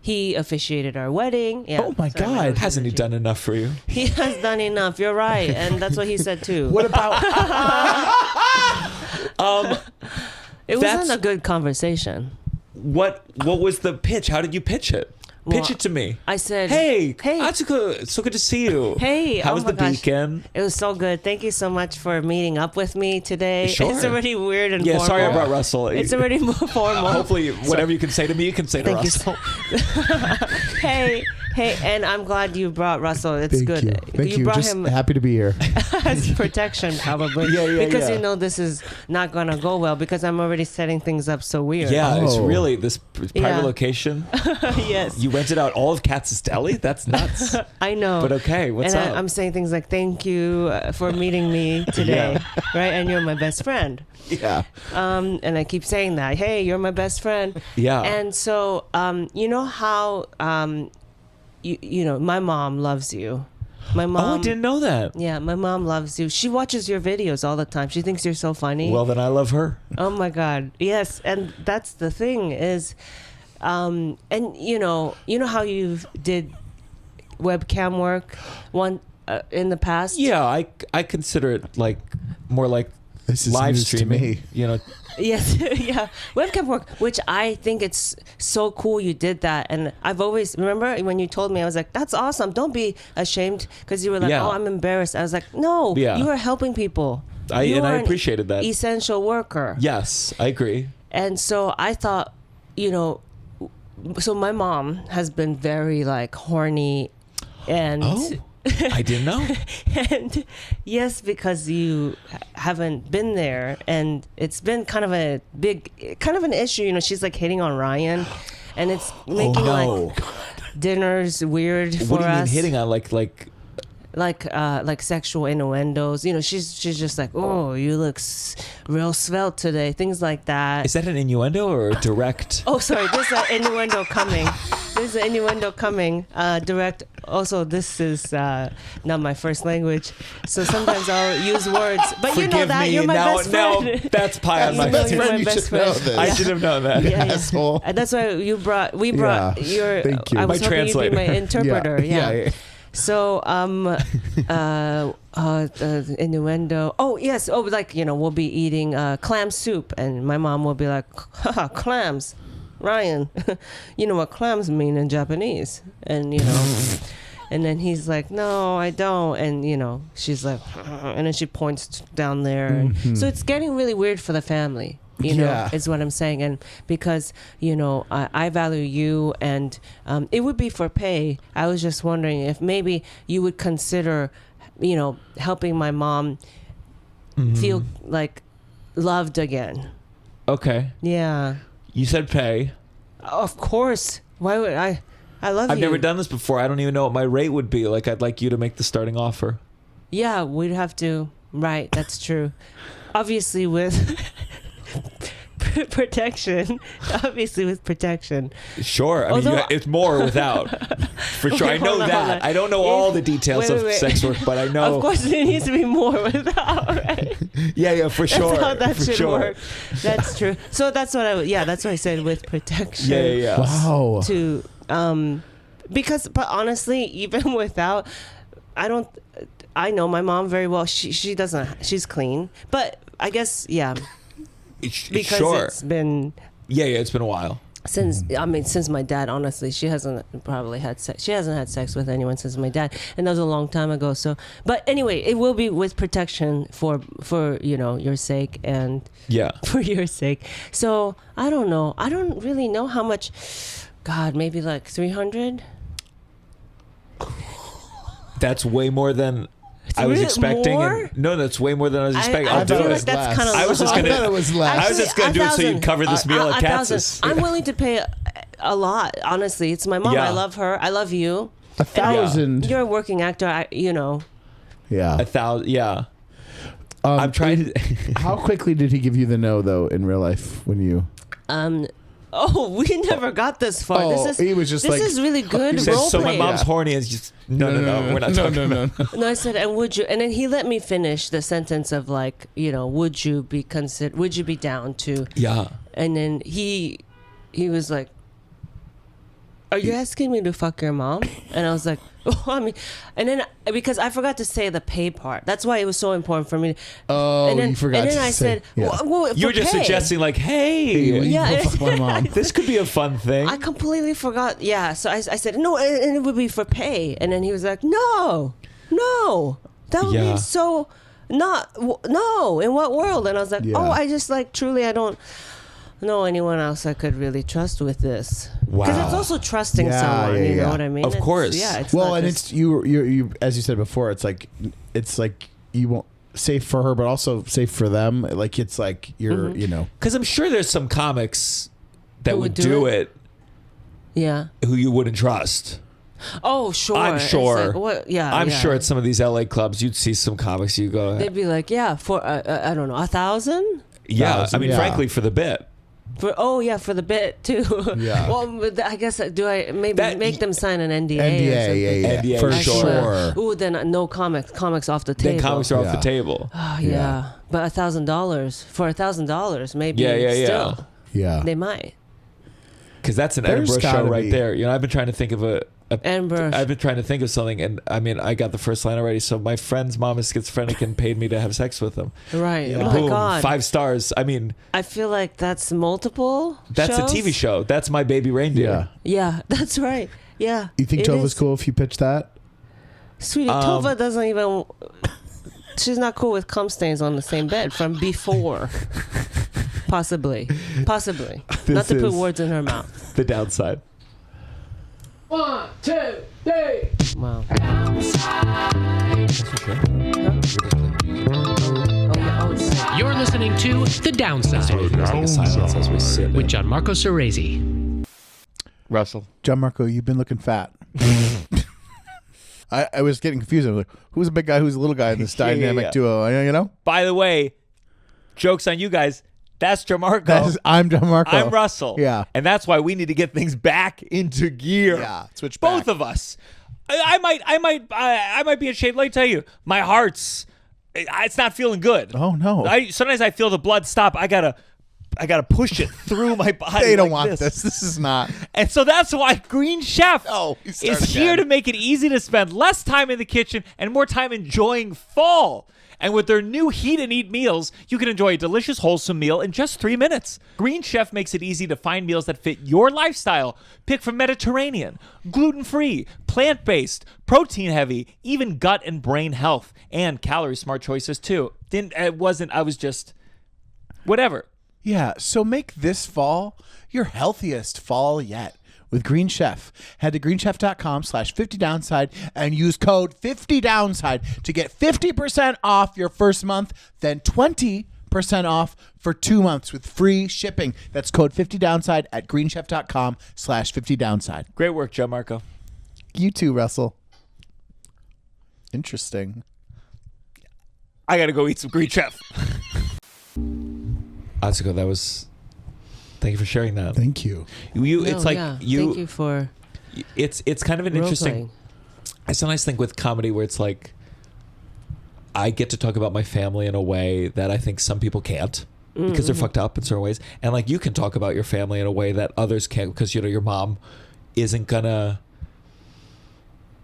S4: he officiated our wedding. Yeah.
S3: Oh my
S4: So
S3: God.
S2: Hasn't he done enough for you?
S4: He has done enough. You're right, and that's what he said too.
S3: What about
S4: It
S2: That's-
S4: wasn't a good conversation.
S2: What was the pitch? How did you pitch it?
S4: Well,
S2: Pitch it to me.
S4: I said,
S2: Hey,
S4: hey,
S2: Atsuko, it's so good to see you.
S4: hey,
S2: How
S4: oh
S2: was
S4: my
S2: the
S4: gosh.
S2: weekend?
S4: It was so good. Thank you so much for meeting up with me today.
S2: Sure.
S4: It's already weird and
S2: Yeah,
S4: formal.
S2: sorry I brought Russell.
S4: It's already more formal.
S2: Hopefully, whatever you can say to me, you can say to
S4: Thank you
S2: Russell.
S4: Hey, and I'm glad you brought Russell. It's
S3: Thank
S4: good.
S3: you. Thank you.
S4: brought
S3: Just
S4: him
S3: happy to be here.
S4: as protection, probably.
S2: Yeah,
S4: because
S2: yeah.
S4: you know this is not gonna go well because I'm already setting things up so weird.
S2: Yeah, it's
S3: Oh.
S2: really this private
S4: Yeah.
S2: location.
S4: Yes.
S2: You rented out all of Katz's Deli? That's nuts.
S4: I know.
S2: But okay, what's
S4: and
S2: up?
S4: I'm saying things like, "Thank you for meeting me today," right? And you're my best friend.
S3: Yeah.
S4: And I keep saying that. Hey, you're my best friend.
S2: Yeah.
S4: And so, you know how, you know, my mom loves you. My mom.
S2: Oh, I didn't know that.
S4: Yeah, my mom loves you. She watches your videos all the time. She thinks you're so funny.
S2: Well, then I love her.
S4: Oh my God. Yes. And that's the thing is, and you know how you did webcam work in the past?
S2: Yeah, I consider it like more like
S3: This is
S2: live
S3: news to
S2: streaming.
S3: me.
S2: You know,
S4: Yes, yeah, webcam work, which I think it's so cool you did that. And I've always, remember when you told me, I was like, that's awesome. Don't be ashamed, because you were like,
S2: Yeah.
S4: oh, I'm embarrassed. I was like, no,
S2: Yeah.
S4: you are helping people.
S2: I appreciated that.
S4: Essential worker.
S2: Yes, I agree.
S4: And so I thought, so my mom has been very like horny and
S2: I didn't know.
S4: and yes, because you haven't been there, and it's been kind of an issue. She's like hitting on Ryan, and it's making like dinners weird for us.
S2: What do you mean hitting on
S4: like sexual innuendos? She's just like, oh, you look real svelte today, things like that.
S2: Is that an innuendo or a direct?
S4: Oh, sorry, there's an innuendo coming. Direct. Also, this is not my first language, so sometimes I'll use words. But
S2: Forgive
S4: you know that
S2: me.
S4: you're my best friend.
S2: No, that's pie on my
S3: That's
S2: face.
S3: when
S4: my
S3: you
S4: best
S3: should know
S4: friend.
S3: this.
S2: I should have known that.
S4: Yeah,
S3: Asshole.
S4: And that's why we brought your.
S3: Thank you.
S4: I was
S2: My
S4: hoping you'd be
S2: translator.
S4: my interpreter. Yeah. So, innuendo. Oh, yes. Oh, like, we'll be eating clam soup, and my mom will be like, haha, clams. Ryan, you know what clams mean in Japanese? And, and then he's like, no, I don't. And, she's like, and then she points down there. And so it's getting really weird for the family. Is what I'm saying. And because, I value you, and it would be for pay. I was just wondering if maybe you would consider, helping my mom feel like loved again.
S2: Okay.
S4: Yeah.
S2: You said pay.
S4: Of course. Why would I love you.
S2: I've never done this before. I don't even know what my rate would be. Like, I'd like you to make the starting offer.
S4: Yeah, we'd have to. Right. That's true. Obviously with protection.
S2: Sure. I
S4: Although-
S2: mean, it's more without. For sure.
S4: Okay,
S2: I know
S4: hold on.
S2: that. I don't know all the details of
S4: Wait.
S2: sex work, but I know.
S4: Of course, it needs to be more without, right?
S2: Yeah, for sure.
S4: That's how that
S2: for
S4: should
S2: sure.
S4: work. That's true. So that's what that's what I said with protection.
S2: Yeah.
S3: Wow.
S4: To but honestly, even without, I know my mom very well. She doesn't. She's clean, but I guess because
S2: Sure.
S4: it's been
S2: Yeah, it's been a while.
S4: since my dad. Honestly, she hasn't probably had sex. She hasn't had sex with anyone since my dad, and that was a long time ago. So, but anyway, it will be with protection for your sake and
S2: Yeah.
S4: for your sake. So I don't know. I don't really know how much. God, maybe like 300.
S2: That's way more than I was
S4: really
S2: expecting.
S4: more?
S2: No, that's way more than I was expecting.
S4: I
S2: I'll do
S4: feel
S2: it.
S4: like that's kind of.
S2: I was just
S3: I
S2: gonna-
S3: thought it was less.
S2: I was just going to do it so you'd cover this meal at Katz's.
S4: I'm willing to pay a lot. Honestly, it's my mom.
S2: Yeah.
S4: I love her. I love you.
S3: 1,000.
S4: You're a working actor.
S3: Yeah.
S2: 1,000. Yeah. I'm trying to.
S3: How quickly did he give you the no though in real life when you?
S4: Oh, we never got this far.
S3: Oh, he was just
S4: this
S3: like-
S4: is really good
S2: He says,
S4: role
S2: so my
S4: playing.
S2: mom's horny is just no, we're not talking about.
S4: No, I said, and would you? And then he let me finish the sentence of like, would you be down to?
S2: Yeah.
S4: And then he was like, are you asking me to fuck your mom? And I was like, and then because I forgot to say the pay part. That's why it was so important for me.
S3: Oh,
S4: and then,
S3: you forgot.
S4: And then
S3: to
S4: I
S3: say,
S4: said,
S3: yeah.
S4: well,
S2: You were just
S4: pay.
S2: suggesting like,
S3: Hey,
S2: hey,
S3: yeah,
S4: Yeah.
S3: go fuck my mom.
S2: this could be a fun thing.
S4: I completely forgot. Yeah, so I said no, and it would be for pay. And then he was like, no, that would
S2: Yeah.
S4: be so no. In what world? And I was like,
S3: Yeah.
S4: oh, I just like truly, I don't know anyone else I could really trust with this. Because
S2: Wow.
S4: it's also trusting
S3: Yeah,
S4: someone.
S3: yeah,
S4: You know
S3: yeah.
S4: what I mean?
S2: Of course.
S4: Yeah. It's
S3: Well,
S4: not
S3: and
S4: just-
S3: it's you as you said before. It's like you won't safe for her, but also safe for them. Like it's like you're
S2: Because I'm sure there's some comics that
S4: Who
S2: would
S4: would
S2: do
S4: do
S2: it
S4: yeah.
S2: who you wouldn't trust.
S4: Oh, sure.
S2: I'm
S4: It's
S2: sure.
S4: like, what? Yeah.
S2: I'm
S4: yeah.
S2: sure at some of these LA clubs you'd see some comics you go,
S4: They'd be like, yeah, for I don't know, 1,000.
S2: yeah. I
S3: 1,000,
S2: mean,
S3: yeah.
S2: frankly, for the bit.
S4: For for the bit too.
S3: Yeah.
S4: Well, but I guess do I maybe
S2: That-
S4: make them sign an NDA? or
S3: NDA,
S4: something?
S3: yeah,
S2: NDA,
S3: for
S2: I
S3: sure.
S4: Ooh, then no comics off the table.
S2: Then comics are off
S3: Yeah.
S2: the table.
S4: Oh yeah, but $1,000 for $1,000 maybe.
S2: Yeah.
S4: Still,
S3: Yeah.
S4: they might.
S2: Because that's an
S3: There's
S2: Edinburgh show
S3: gotta
S2: right
S3: be.
S2: there. I've been trying to think of
S4: Edinburgh.
S2: I've been trying to think of something, and I mean, I got the first line already. So my friend's mom is schizophrenic and paid me to have sex with him.
S4: Right.
S3: Yeah.
S4: Oh my
S2: Boom,
S4: god.
S2: 5 stars. I mean,
S4: I feel like that's multiple.
S2: that's
S4: shows?
S2: a TV show. That's My Baby Reindeer.
S3: Yeah.
S4: Yeah, that's right. Yeah.
S3: You think
S4: it
S3: Tovah's
S4: is.
S3: cool if you pitch that?
S4: Sweetie,
S2: Um,
S4: Tovah doesn't even. she's not cool with cum stains on the same bed from before. Possibly. Not to put words in her mouth.
S2: The downside.
S5: 1, 2, 3.
S4: Wow.
S5: You're listening to The Downside
S2: Silence as we sit.
S5: with Gianmarco Soresi.
S2: Russell.
S3: Gianmarco, you've been looking fat. I was getting confused. I was like, who's a big guy, who's a little guy in this dynamic duo? You know?
S2: By the way, joke's on you guys. That's Gianmarco.
S3: I'm Gianmarco.
S2: I'm Russell.
S3: Yeah.
S2: And that's why we need to get things back into gear.
S3: Yeah, switch back.
S2: Both of us. I might be ashamed. Let me tell you, my heart's it's not feeling good.
S3: Oh no.
S2: Sometimes I feel the blood stop. I gotta push it through my body.
S3: They don't
S2: like
S3: want this. This is not.
S2: And so that's why Green Chef
S3: is
S2: here to make it easy to spend less time in the kitchen and more time enjoying fall. And with their new Heat and Eat meals, you can enjoy a delicious, wholesome meal in just 3 minutes. Green Chef makes it easy to find meals that fit your lifestyle. Pick from Mediterranean, gluten-free, plant-based, protein-heavy, even gut and brain health, and calorie-smart choices too. I was just whatever.
S3: Yeah, so make this fall your healthiest fall yet with Green Chef. Head to greenchef.com/50downside and use code 50downside to get 50% off your first month, then 20% off for 2 months with free shipping. That's code 50downside at greenchef.com/50downside.
S2: Great work, Gianmarco.
S3: You too, Russell. Interesting.
S2: I gotta go eat some Green Chef. Atsuko, thank you for sharing that.
S3: Thank you.
S2: It's like
S4: Thank you for
S2: it's kind of an interesting. I sometimes think with comedy where it's like I get to talk about my family in a way that I think some people can't because they're fucked up in certain ways, and like you can talk about your family in a way that others can't because your mom isn't gonna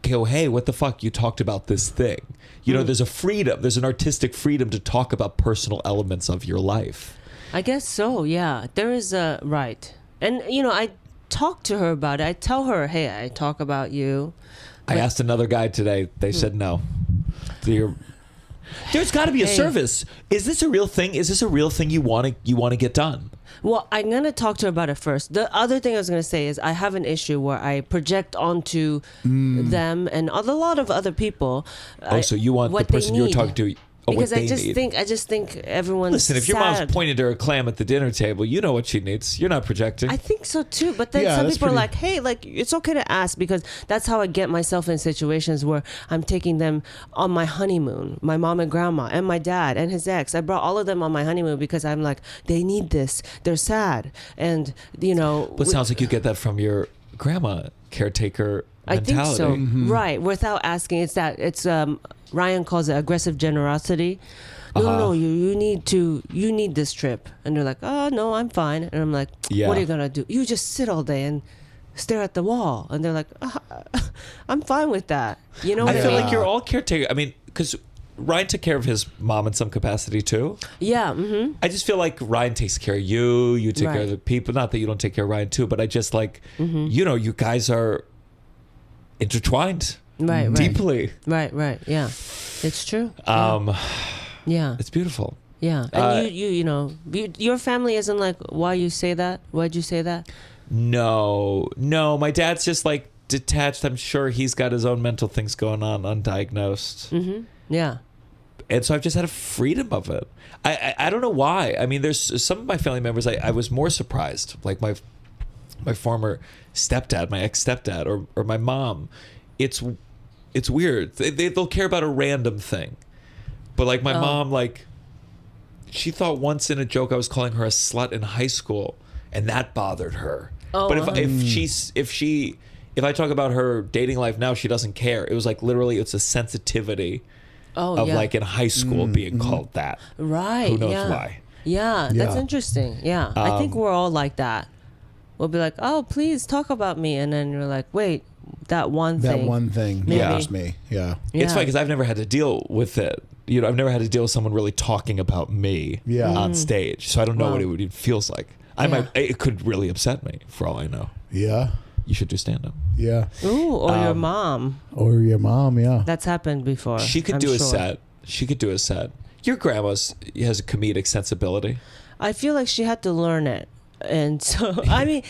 S2: go, hey, what the fuck, you talked about this thing. There's a freedom, there's an artistic freedom to talk about personal elements of your life.
S4: I guess so, yeah. There is a right. And, I talk to her about it. I tell her, hey, I talk about you.
S2: I asked another guy today. They said no. There's got to be a service. Is this a real thing? Is this a real thing you want to get done?
S4: Well, I'm going to talk to her about it first. The other thing I was going to say is I have an issue where I project onto them and a lot of other people.
S2: So you want the person you're talking to...
S4: Because I just think everyone's
S2: Listen, if your
S4: sad.
S2: mom's pointing to her clam at the dinner table, you know what she needs. You're not projecting.
S4: I think so too, but then some people are like, hey, like it's okay to ask, because that's how I get myself in situations where I'm taking them on my honeymoon, my mom and grandma and my dad and his ex. I brought all of them on my honeymoon because I'm like, they need this. They're sad. And,
S2: But it sounds like you get that from your grandma caretaker mentality.
S4: I think so. Right. Without asking, it's Ryan calls it aggressive generosity. No, you need this trip. And they're like, oh no, I'm fine. And I'm like, what are you gonna do? You just sit all day and stare at the wall. And they're like, I'm fine with that. You know what I mean?
S2: I feel like you're all caretaker. I mean, because Ryan took care of his mom in some capacity too.
S4: Yeah.
S2: I just feel like Ryan takes care of you. You take care of the people. Not that you don't take care of Ryan too, but I just like, you guys are intertwined.
S4: Right.
S2: Deeply.
S4: Right. Yeah. It's true. Yeah.
S2: It's beautiful.
S4: Yeah. And your family isn't like, why you say that? Why'd you say that?
S2: No. My dad's just like detached. I'm sure he's got his own mental things going on, undiagnosed.
S4: Yeah.
S2: And so I've just had a freedom of it. I don't know why. I mean, there's some of my family members I was more surprised, like my former stepdad, my ex-stepdad, or my mom. It's weird. They'll care about a random thing. But like my mom, like she thought once in a joke I was calling her a slut in high school, and that bothered her. But if I talk about her dating life now, she doesn't care. It was like literally it's a sensitivity of like in high school being called that.
S4: Right.
S2: Who knows why?
S4: Yeah, that's interesting. Yeah. I think we're all like that. We'll be like, oh, please talk about me. And then you're like, wait, that one thing
S3: bothers me. Yeah.
S2: It's funny because I've never had to deal with it. I've never had to deal with someone really talking about me on stage. So I don't know what it feels like. It could really upset me for all I know.
S3: Yeah.
S2: You should do stand-up.
S3: Yeah.
S4: Ooh, or your mom.
S3: Or your mom, yeah.
S4: That's happened before.
S2: She could do a set. She could do a set. Your grandma has a comedic sensibility.
S4: I feel like she had to learn it. And so, I mean,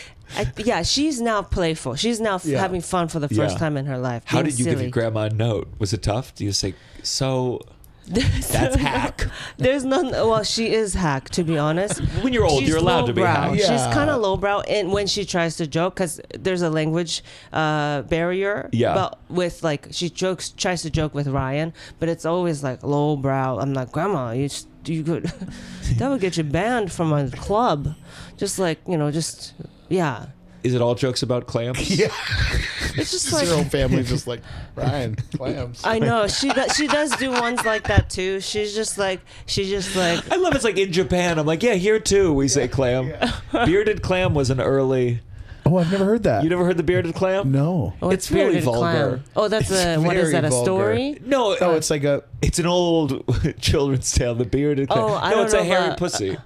S4: she's now playful. She's now having fun for the first time in her life.
S2: How
S4: being
S2: did you
S4: silly.
S2: give your grandma a note? Was it tough? Do you say, so that's hack?
S4: There's none. Well, she is hack, to be honest.
S2: When you're old,
S4: She's
S2: you're allowed to be
S4: lowbrow.
S2: hack.
S3: Yeah.
S4: She's kind of lowbrow when she tries to joke, because there's a language barrier.
S2: Yeah.
S4: But with like, she tries to joke with Ryan, but it's always like lowbrow. I'm like, Grandma, you could that would get you banned from a club. Just like, yeah.
S2: Is it all jokes about clams?
S3: Yeah.
S4: It's just like,
S3: Your own family's just like, Ryan, clams.
S4: I know she does do ones like that too. She's just like
S2: I love it's like in Japan. I'm like, yeah, here too we say clam. Bearded clam was an early.
S3: Oh, I've never heard that.
S2: You never heard the bearded clam?
S3: No.
S4: oh,
S2: It's really
S4: bearded
S2: vulgar.
S4: clam. Oh, that's
S3: It's
S4: what is
S3: very
S4: that? A
S3: vulgar.
S4: story?
S2: No,
S3: Oh, it's like a.
S2: it's an old children's tale. The bearded clam.
S4: Oh, I
S2: no,
S4: don't
S2: it's
S4: know
S2: a hairy
S4: about-
S2: pussy.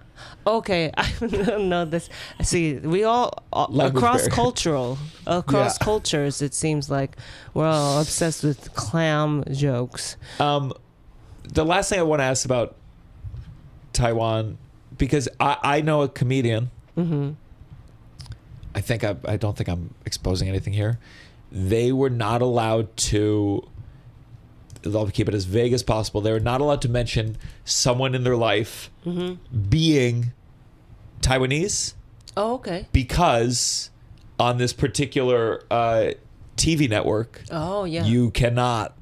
S4: Okay, I don't know this. See, we all
S2: Language
S4: across
S2: barrier.
S4: across cultures, it seems like we're all obsessed with clam jokes.
S2: The last thing I want to ask about Taiwan, because I know a comedian.
S4: Mm-hmm.
S2: I don't think I'm exposing anything here. They were not allowed to. I'll keep it as vague as possible. They were not allowed to mention someone in their life being Taiwanese,
S4: Oh, okay.
S2: because on this particular TV network,
S4: Oh, yeah.
S2: you cannot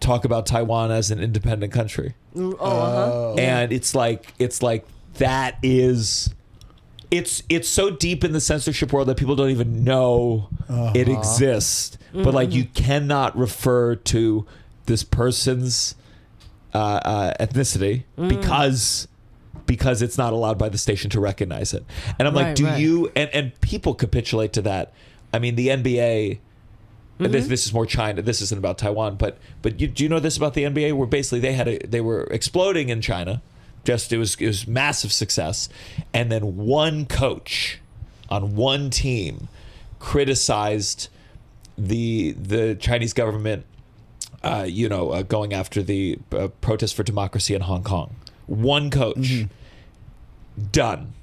S2: talk about Taiwan as an independent country.
S4: Oh, uh-huh.
S2: And it's like that is it's so deep in the censorship world that people don't even know it exists. But like, you cannot refer to this person's ethnicity because it's not allowed by the station to recognize it. And I'm like,
S4: Right,
S2: do
S4: right.
S2: you and people capitulate to that. I mean, the NBA. And this is more China. This isn't about Taiwan, but do you know this about the NBA? Where basically they were exploding in China. Just it was massive success, and then one coach on one team criticized the Chinese government, going after the protest for democracy in Hong Kong. One coach, done.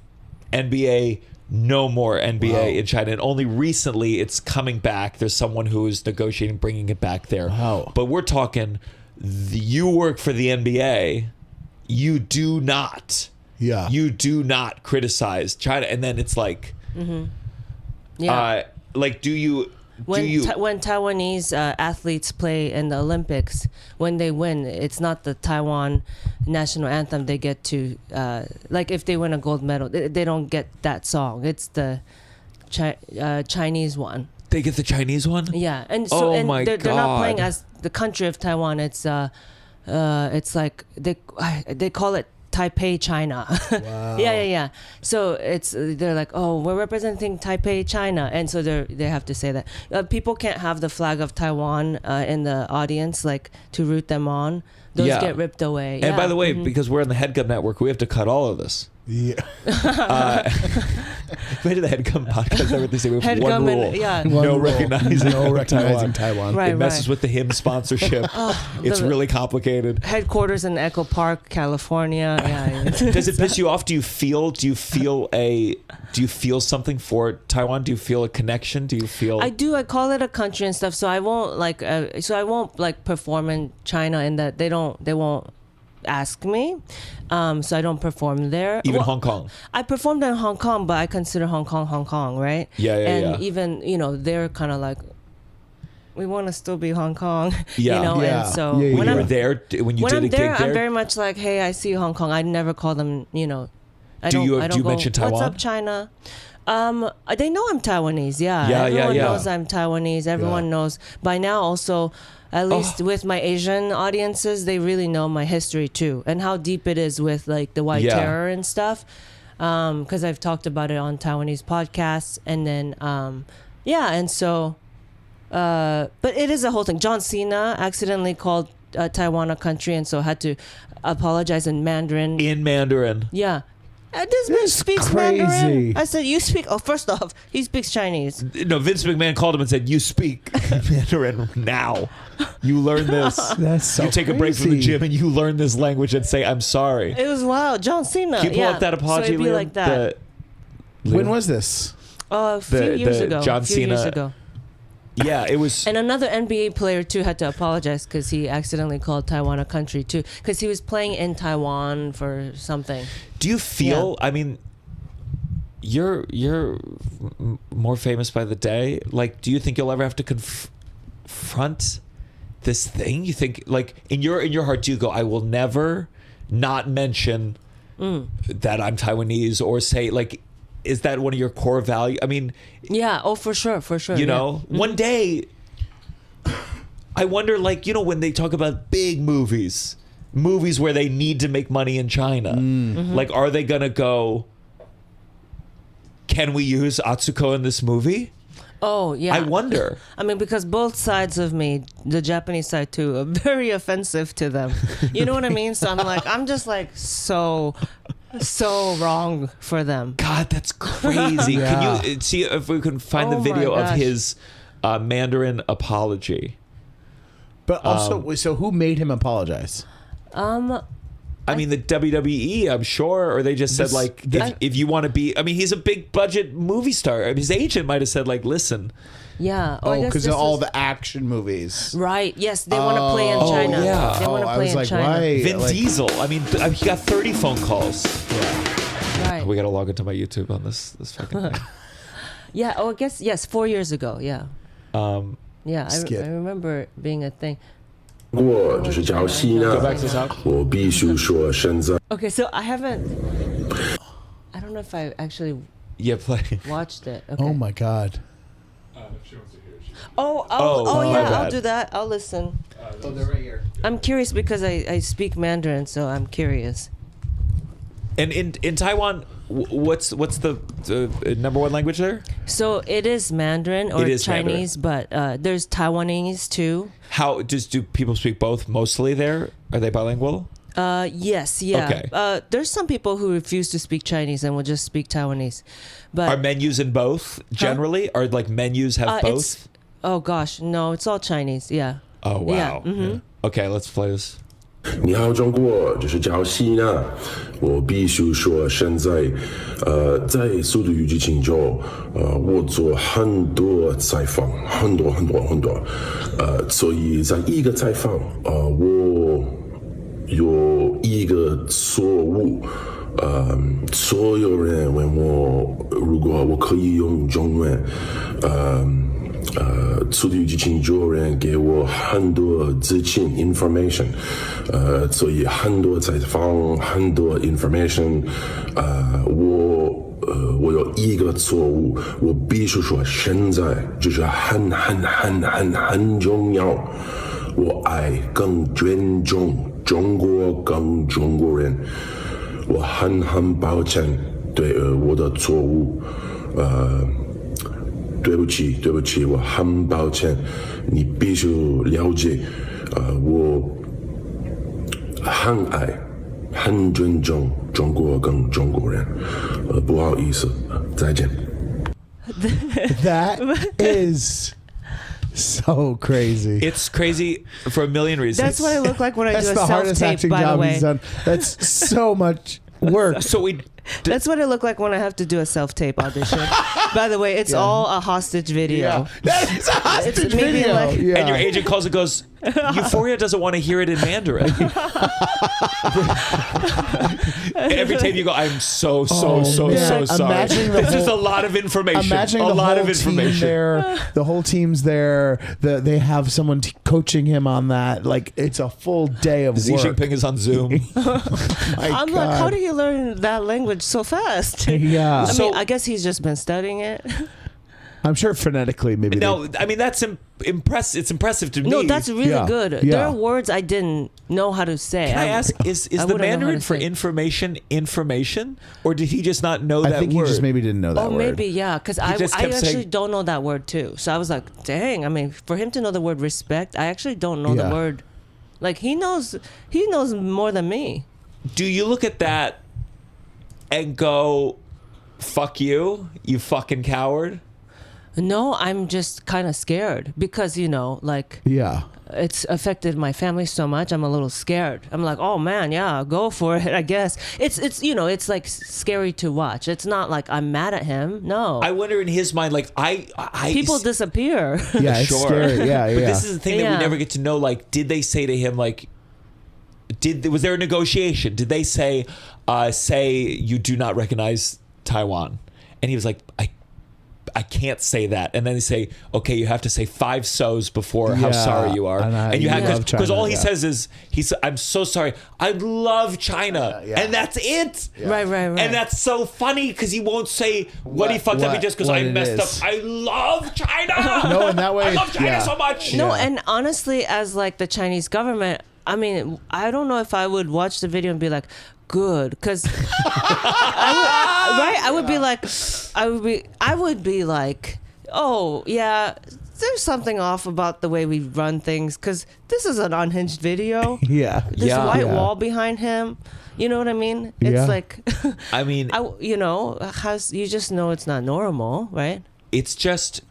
S2: NBA. No more NBA in China, and only recently it's coming back. There's someone who is negotiating bringing it back there.
S3: Wow.
S2: But we're talking, you work for the NBA, you do not criticize China, and then it's like,
S4: Yeah.
S2: do you?
S4: When Taiwanese athletes play in the Olympics, when they win, it's not the Taiwan national anthem they get to, like if they win a gold medal, they don't get that song. It's the Chinese one.
S2: They get the Chinese one?
S4: Yeah, and so
S2: Oh my
S4: they're not playing
S2: God.
S4: as the country of Taiwan. It's like they call it Taipei, China.
S3: Wow.
S4: Yeah. So they're like, oh, we're representing Taipei, China, and so they have to say that. People can't have the flag of Taiwan in the audience, like to root them on. Those
S2: Yeah.
S4: get ripped away.
S2: And by the way, because we're in the Headgum network, we have to cut all of this.
S3: Yeah.
S2: We did the Headgum podcast. Everything say we have one
S4: Headgum and-
S2: rule:
S4: yeah.
S3: One
S2: no
S3: rule.
S2: recognizing,
S3: No recognizing Taiwan.
S4: Right.
S2: It messes with the hymn sponsorship. It's
S4: the-
S2: really complicated.
S4: Headquarters in Echo Park, California. Yeah.
S2: Does it piss you off? Do you feel something for Taiwan? Do you feel a connection? Do you feel?
S4: I do. I call it a country and stuff. So I won't like perform in China in that they won't ask me. So I don't perform there.
S2: Even
S4: Well,
S2: Hong Kong.
S4: I performed in Hong Kong, but I consider Hong Kong, right?
S2: Yeah,
S4: And even they're kind of like, we want to still be Hong Kong.
S2: Yeah.
S3: Yeah.
S4: And so
S3: Yeah,
S2: When
S4: when
S2: you
S4: I'm
S2: were there, when you
S4: when
S2: did
S4: I'm
S2: a gig
S4: there,
S2: there,
S4: I'm very much like, hey, I see Hong Kong. I never call them, I
S2: Do
S4: don't,
S2: you-
S4: I
S2: do
S4: don't
S2: you
S4: go,
S2: mention Taiwan?
S4: What's up, China? They know I'm Taiwanese. Yeah.
S2: Yeah,
S4: Everyone
S2: yeah.
S4: knows I'm Taiwanese. Everyone knows by now. Also, at least with my Asian audiences, they really know my history too, and how deep it is with like the White
S2: Yeah.
S4: Terror and stuff. Because I've talked about it on Taiwanese podcasts, and then and so. But it is a whole thing. John Cena accidentally called Taiwan a country, and so had to apologize in Mandarin.
S2: in Mandarin.
S4: Yeah. This man speaks
S3: crazy.
S4: Mandarin. I said, you speak. Oh, first off, he speaks Chinese.
S2: No, Vince McMahon called him and said, "You speak Mandarin now. You learn this.
S3: That's so
S2: You take a break from the
S3: crazy.
S2: gym and you learn this language and say, I'm sorry."
S4: It was wild. John Cena.
S2: Can you pull
S4: yeah.
S2: up that apology,
S4: So it'd be
S2: Liam?
S4: like that.
S3: When was this?
S4: A few years ago.
S2: John
S4: a few years
S2: Cena-
S4: ago.
S2: Yeah, it was.
S4: And another NBA player too had to apologize because he accidentally called Taiwan a country too, because he was playing in Taiwan for something.
S2: Do you feel? I mean, you're more famous by the day. Like, do you think you'll ever have to confront this thing? You think, like, in your heart, do you go, I will never not mention that I'm Taiwanese, or say, like, is that one of your core values? I mean,
S4: Yeah. Oh, for sure.
S2: you know, one day, I wonder, like, you know, when they talk about big movies where they need to make money in China, like, are they gonna go, can we use Atsuko in this movie?
S4: Oh, yeah.
S2: I wonder.
S4: I mean, because both sides of me, the Japanese side too, are very offensive to them. You know what I mean? So I'm just like so wrong for them.
S2: God, that's crazy.
S3: Yeah.
S2: Can you see if we can find the
S4: Oh
S2: video
S4: my
S2: of
S4: gosh.
S2: his Mandarin apology?
S3: But also, so who made him apologize?
S2: I mean, the WWE, I'm sure, or they just said, like, if you want to be, I mean, he's a big budget movie star. I mean, his agent might have said, like, listen.
S4: Yeah. I
S3: Oh,
S4: guess
S3: because
S4: this
S3: of all
S4: was-
S3: the action movies.
S4: Right. Yes, they want to play in
S3: Oh,
S4: China.
S2: yeah.
S4: They want to
S3: I
S4: play
S3: was
S4: in
S3: like,
S4: China.
S3: why?
S2: Vin
S3: Like-
S2: Diesel. I mean, he got 30 phone calls.
S4: Right.
S2: We got to log into my YouTube on this fucking thing.
S4: Yeah. Oh, I guess yes. 4 years ago. Yeah. Yeah.
S3: Skit.
S4: I remember it being a thing.
S6: 过就是假如吸呢
S2: Go back to the top.
S6: 我必须说现在
S4: Okay, so I don't know if I actually
S2: Yeah, play.
S4: watched it. Okay.
S3: Oh my God.
S4: Oh,
S2: my
S4: yeah,
S2: bad.
S4: I'll do that. I'll listen.
S3: Oh, they're right here.
S4: I'm curious because I speak Mandarin, so I'm curious.
S2: And in Taiwan, what's the number one language there?
S4: So it is Mandarin or
S2: It is
S4: Chinese, but there's Taiwanese too.
S2: How do people speak both mostly there? Are they bilingual?
S4: Yes, yeah.
S2: Okay.
S4: There's some people who refuse to speak Chinese and will just speak Taiwanese. But
S2: Are menus in both generally? Or like menus have both?
S4: it's oh gosh, no, it's all Chinese. Yeah.
S2: Oh wow.
S4: Yeah,
S2: Okay, let's play this.
S6: 你好，中国，就是假如吸呢，我必须说现在，在《速度与激情》中，我做很多采访，很多，所以在一个采访，我有一个错误，所有人问我，如果我可以用中文，速度与激情有人给我很多资讯 information，所以很多采访，很多 information，我有一个错误，我必须说现在就是很重要，我爱更尊重中国跟中国人，我很抱歉对我的错误，对不起，我很抱歉，你必须了解，我很爱、很尊重中国跟中国人，不好意思，再见。
S3: That is so crazy.
S2: It's crazy for a million reasons.
S4: That's what I look like when I
S3: That's
S4: do a
S3: the
S4: self
S3: hardest
S4: tape.
S3: acting
S4: By the
S3: job
S4: way,
S3: he's done. That's so much work.
S2: So we
S4: that's what I look like when I have to do a self tape audition. By the way, it's all a hostage video.
S3: That's a hostage
S4: It's maybe
S3: video.
S4: like-
S3: yeah.
S2: and your agent calls and goes, Euphoria doesn't want to hear it in Mandarin. Every time you go, I'm so
S3: man.
S2: sorry.
S3: Imagining the
S2: This is a
S3: whole-
S2: lot of information.
S3: Imagining
S2: a
S3: the
S2: lot
S3: whole
S2: of information.
S3: team there, the whole team's there. They have someone coaching him on that. Like it's a full day of
S2: Xi
S3: work.
S2: Jinping is on Zoom.
S3: My
S4: I'm like, how
S3: God.
S4: do you learn that language so fast?
S3: Yeah.
S4: I
S2: So-
S4: mean, I guess he's just been studying it.
S3: I'm sure phonetically maybe.
S2: No, I mean that's impressive. It's impressive to me.
S4: No, that's really
S3: Yeah.
S4: good.
S3: Yeah.
S4: There are words I didn't know how to say.
S2: Can I ask, is
S4: I
S2: the
S4: wouldn't know how
S2: Mandarin
S4: to
S2: for
S4: say.
S2: information, or did he just not know
S3: I
S2: that
S3: think
S2: word?
S3: he just maybe didn't know that
S4: Oh,
S3: word.
S4: maybe, yeah. Because I
S2: just kept
S4: actually
S2: saying-
S4: don't know that word too. So I was like, dang. I mean, for him to know the word respect, I actually don't know
S3: Yeah.
S4: the word. Like he knows more than me.
S2: Do you look at that and go, fuck you fucking coward?
S4: No, I'm just kind of scared because, like,
S3: Yeah.
S4: it's affected my family so much. I'm a little scared. I'm like, oh man, yeah, go for it, I guess. It's it's like scary to watch. It's not like I'm mad at him. No.
S2: I wonder in his mind, like, I
S4: People disappear.
S3: Yeah, it's
S2: Sure.
S3: scary. Yeah,
S2: But
S3: yeah.
S2: this is the thing that we
S4: Yeah.
S2: never get to know. Like, did they say to him, like, was there a negotiation? Did they say you do not recognize Taiwan? And he was like, I can't say that. And then they say, okay, you have to say 5 so's before how
S3: Yeah,
S2: sorry you are.
S3: and
S2: you have
S3: love
S2: because
S3: China,
S2: all he
S3: yeah.
S2: says is I'm so sorry. I love China,
S3: Yeah.
S2: and that's it.
S4: Right.
S2: And that's so funny because he won't say what he fucked up. He just goes,
S3: what
S2: I
S3: it
S2: messed
S3: is.
S2: up. I love China.
S3: No, in that way,
S2: I love China
S3: yeah.
S2: so much.
S4: No,
S3: Yeah.
S4: and honestly, as like the Chinese government, I mean, I don't know if I would watch the video and be like, good, because I would be like, oh yeah, there's something off about the way we run things, because this is an unhinged video.
S3: Yeah.
S4: This
S2: Yeah.
S4: white
S3: Yeah.
S4: wall behind him. You know what I mean? It's
S3: Yeah.
S4: like,
S2: I mean,
S4: you just know it's not normal, right?
S2: it's just.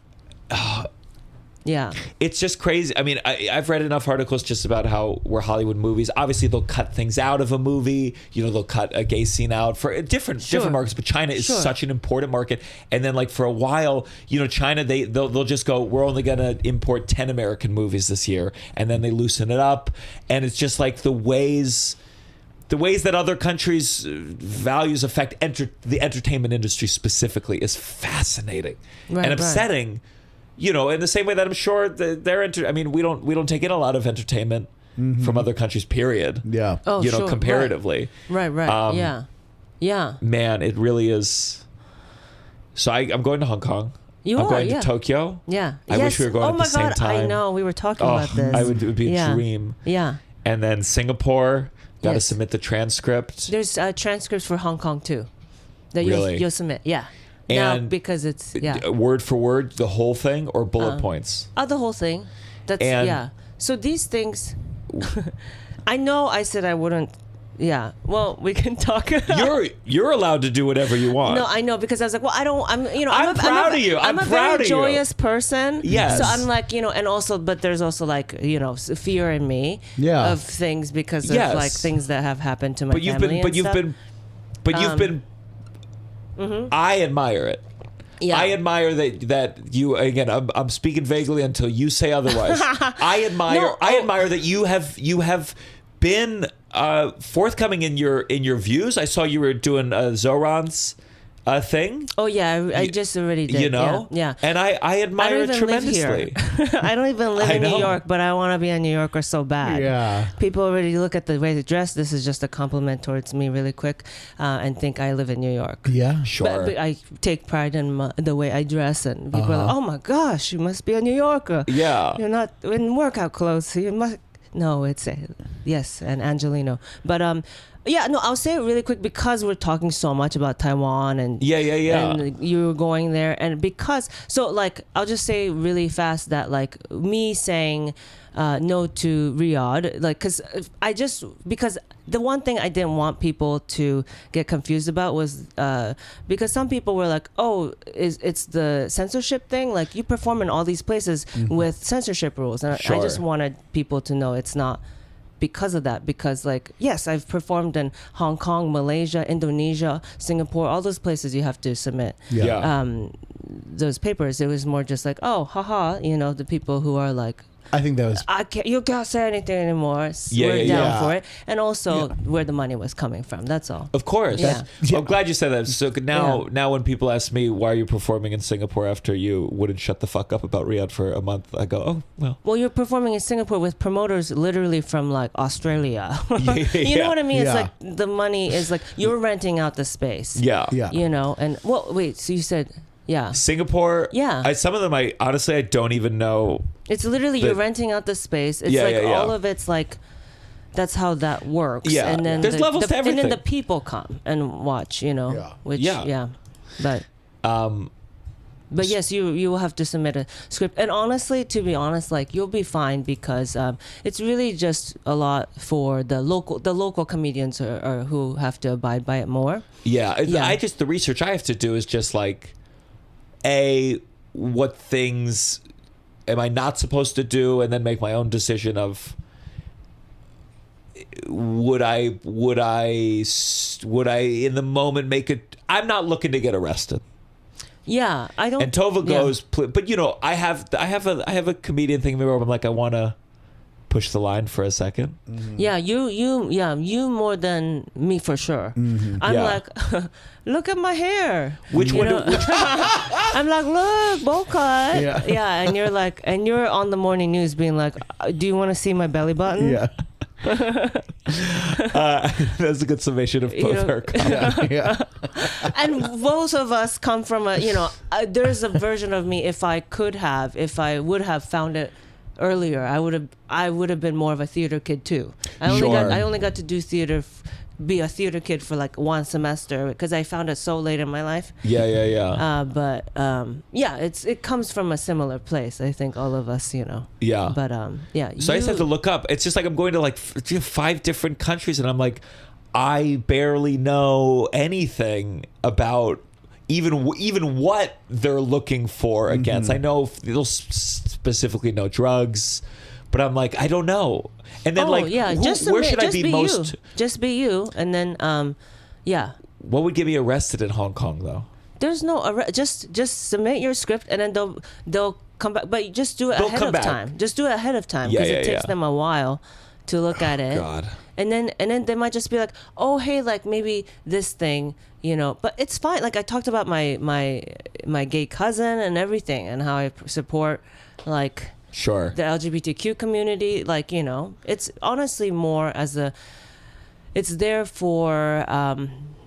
S4: Yeah.
S2: It's just crazy. I mean, I've read enough articles just about how where Hollywood movies, obviously they'll cut things out of a movie. They'll cut a gay scene out for different markets. But China is
S4: Sure.
S2: such an important market. And then like for a while, China, they'll just go, we're only going to import 10 American movies this year. And then they loosen it up. And it's just like the ways that other countries' values affect the entertainment industry specifically is fascinating
S4: Right,
S2: and
S4: right.
S2: upsetting. In the same way that I'm sure I mean, we don't take in a lot of entertainment from other countries. Period.
S3: Yeah.
S4: Oh, sure.
S2: Comparatively.
S4: Right. Yeah.
S2: Man, it really is. So I'm going to Hong Kong.
S4: You
S2: I'm
S4: are,
S2: going
S4: yeah.
S2: to Tokyo.
S4: Yeah.
S2: I wish we were going
S4: oh
S2: at
S4: my
S2: the same
S4: God,
S2: time.
S4: I know. We were talking about this.
S2: It would be a dream.
S4: Yeah.
S2: And then Singapore. Got to
S4: Yes.
S2: submit the transcript.
S4: There's transcripts for Hong Kong too. That
S2: Really?
S4: you'll submit. Yeah. Now,
S2: And
S4: because it's
S2: Word for word, the whole thing, or bullet points.
S4: the whole thing. That's
S2: And-
S4: So these things, I know. I said I wouldn't. Yeah. Well, we can talk.
S2: You're allowed to do whatever you want.
S4: No, I know, because I was like, well, I don't.
S2: I'm proud of you. I'm
S4: a
S2: proud
S4: very
S2: of you.
S4: joyous person.
S2: Yes.
S4: So I'm like, and also, but there's also like, fear in me.
S3: Yeah.
S4: Of things because
S2: Yes.
S4: of like things that have happened to my
S2: But you've
S4: family.
S2: been. I admire it.
S4: Yeah.
S2: I admire that you, again, I'm speaking vaguely until you say otherwise. I admire that you have been forthcoming in your views. I saw you were doing Zoran's thing.
S4: Oh yeah, I just already did. Yeah.
S2: And I admire it tremendously.
S4: I don't even live
S2: I
S4: in New
S2: know.
S4: York, but I want to be a New Yorker so bad.
S3: Yeah.
S4: People already look at the way they dress. This is just a compliment towards me, really quick, and think I live in New York.
S3: Yeah.
S2: Sure.
S4: But I take pride in the way I dress, and people are like, "Oh my gosh, you must be a New Yorker.
S2: Yeah.
S4: You're not in workout clothes. You must." No, it's yes, and Angelino. But yeah, no, I'll say it really quick because we're talking so much about Taiwan and
S2: Yeah.
S4: and you were going there, and because like I'll just say really fast that like me saying no to Riyadh, like because the one thing I didn't want people to get confused about was because some people were like, oh, it's the censorship thing, like you perform in all these places with censorship rules, and
S2: Sure.
S4: I just wanted people to know it's not because of that, because like, yes, I've performed in Hong Kong, Malaysia, Indonesia, Singapore, all those places you have to submit those papers. It was more just like, oh, haha, the people who are like,
S3: I think that was.
S4: you can't say anything anymore.
S2: Yeah,
S4: We're
S2: yeah,
S4: down
S3: yeah.
S4: for it. And also where the money was coming from. That's all.
S2: Of course.
S4: Yeah.
S2: I'm glad you said that. So now when people ask me why are you performing in Singapore after you wouldn't shut the fuck up about Riyadh for a month, I go, oh, well.
S4: Well, you're performing in Singapore with promoters literally from like Australia. You know what I mean?
S3: Yeah.
S4: It's like the money is like you're renting out the space.
S2: Yeah.
S3: Yeah.
S4: And well, wait, so you said, yeah.
S2: Singapore.
S4: Yeah.
S2: Some of them I don't even know.
S4: It's literally you're renting out the space. It's all of it's like that's how that works.
S2: Yeah.
S4: And then
S2: There's levels to
S4: And then
S2: everything.
S4: the people come and watch,
S3: Yeah.
S4: which
S2: Yeah.
S4: But But yes, you will have to submit a script. And honestly, to be honest, like you'll be fine because it's really just a lot for the local comedians or who have to abide by it more.
S2: Yeah. The research I have to do is just like, what things am I not supposed to do, and then make my own decision of would I in the moment make it. I'm not looking to get arrested.
S4: Yeah, I don't.
S2: And Tovah goes, but you know, I have a comedian thing where I'm like, I want to push the line for a second.
S4: Mm-hmm. Yeah, you more than me for sure. Mm-hmm. I'm like, look at my hair.
S2: Which one?
S4: I'm like, look, bowl cut. Yeah, and you're like, and you're on the morning news being like, do you want to see my belly button?
S3: Yeah.
S2: That's a good summation of both her comments.
S3: Yeah.
S4: And both of us come from there's a version of me if I would have found it earlier, I would have been more of a theater kid too. I only got to do theater, be a theater kid for like one semester because I found it so late in my life.
S2: Yeah.
S4: It comes from a similar place. I think all of us,
S2: Yeah.
S4: But
S2: So I just have to look up. It's just like I'm going to like 5 different countries, and I'm like, I barely know anything about even what they're looking for against. I know they'll specifically know drugs, but I'm like, I don't know. And then where should I be most?
S4: Just be you, and then
S2: What would get me arrested in Hong Kong though?
S4: There's no just submit your script, and then they'll come back, but just do it ahead of time. Just do it ahead of time because it takes them a while to look at it.
S2: God.
S4: And then they might just be like, oh hey, like maybe this thing, but it's fine. Like I talked about my gay cousin and everything, and how I support like
S2: the
S4: LGBTQ community. Like it's honestly more it's there for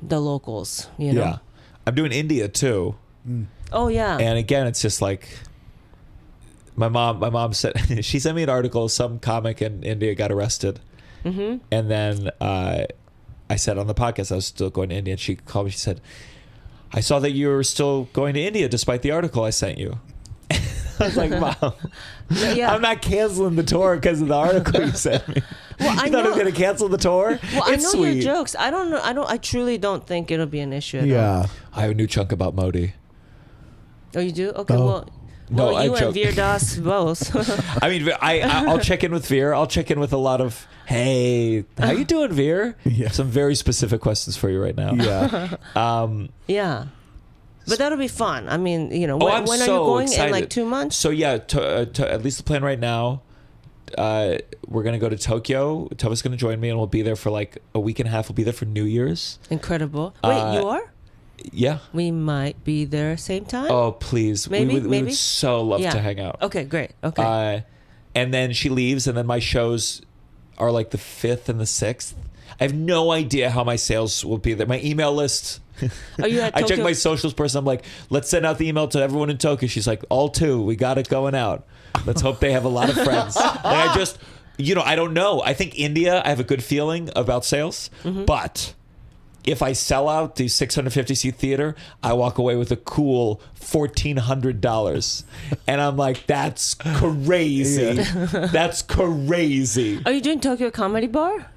S4: the locals.
S2: Yeah, I'm doing India too.
S4: Oh yeah.
S2: And again, it's just like my mom said she sent me an article. Some comic in India got arrested. Mm-hmm. And then I said on the podcast I was still going to India, and she called me. She said, I saw that you were still going to India despite the article I sent you. I was like, Mom, I'm not canceling the tour because of the article you sent me.
S4: Well,
S2: you thought I was going to cancel the tour?
S4: Well, I know your jokes. I don't know. I truly don't think it'll be an issue at all.
S2: I have a new chunk about Modi.
S4: Oh, you do? Okay, well, you and Veer Das both.
S2: I mean, I'll check in with Veer. I'll check in with a lot of, hey, how you doing, Veer?
S3: Yeah.
S2: Some very specific questions for you right now.
S3: Yeah.
S4: Yeah. But that'll be fun. I mean, when
S2: I'm
S4: are you
S2: so
S4: going?
S2: excited.
S4: In like 2 months?
S2: So yeah, at least the plan right now, we're going to go to Tokyo. Tovah's going to join me, and we'll be there for like a week and a half. We'll be there for New Year's.
S4: Incredible. Wait, you are?
S2: Yeah.
S4: We might be there same time.
S2: Oh, please.
S4: Maybe.
S2: We would so love to hang out.
S4: Okay, great. Okay.
S2: And then she leaves, and then my shows are like the 5th and the 6th. I have no idea how my sales will be there. My email list.
S4: Are you at
S2: I
S4: Tokyo?
S2: check my socials person. I'm like, let's send out the email to everyone in Tokyo. She's like, all 2. We got it going out. Let's hope they have a lot of friends. And I just, I don't know. I think India, I have a good feeling about sales. Mm-hmm. But if I sell out the 650-seat theater, I walk away with a cool $1,400. And I'm like, that's crazy.
S3: Yeah.
S2: That's crazy.
S4: Are you doing Tokyo Comedy Bar?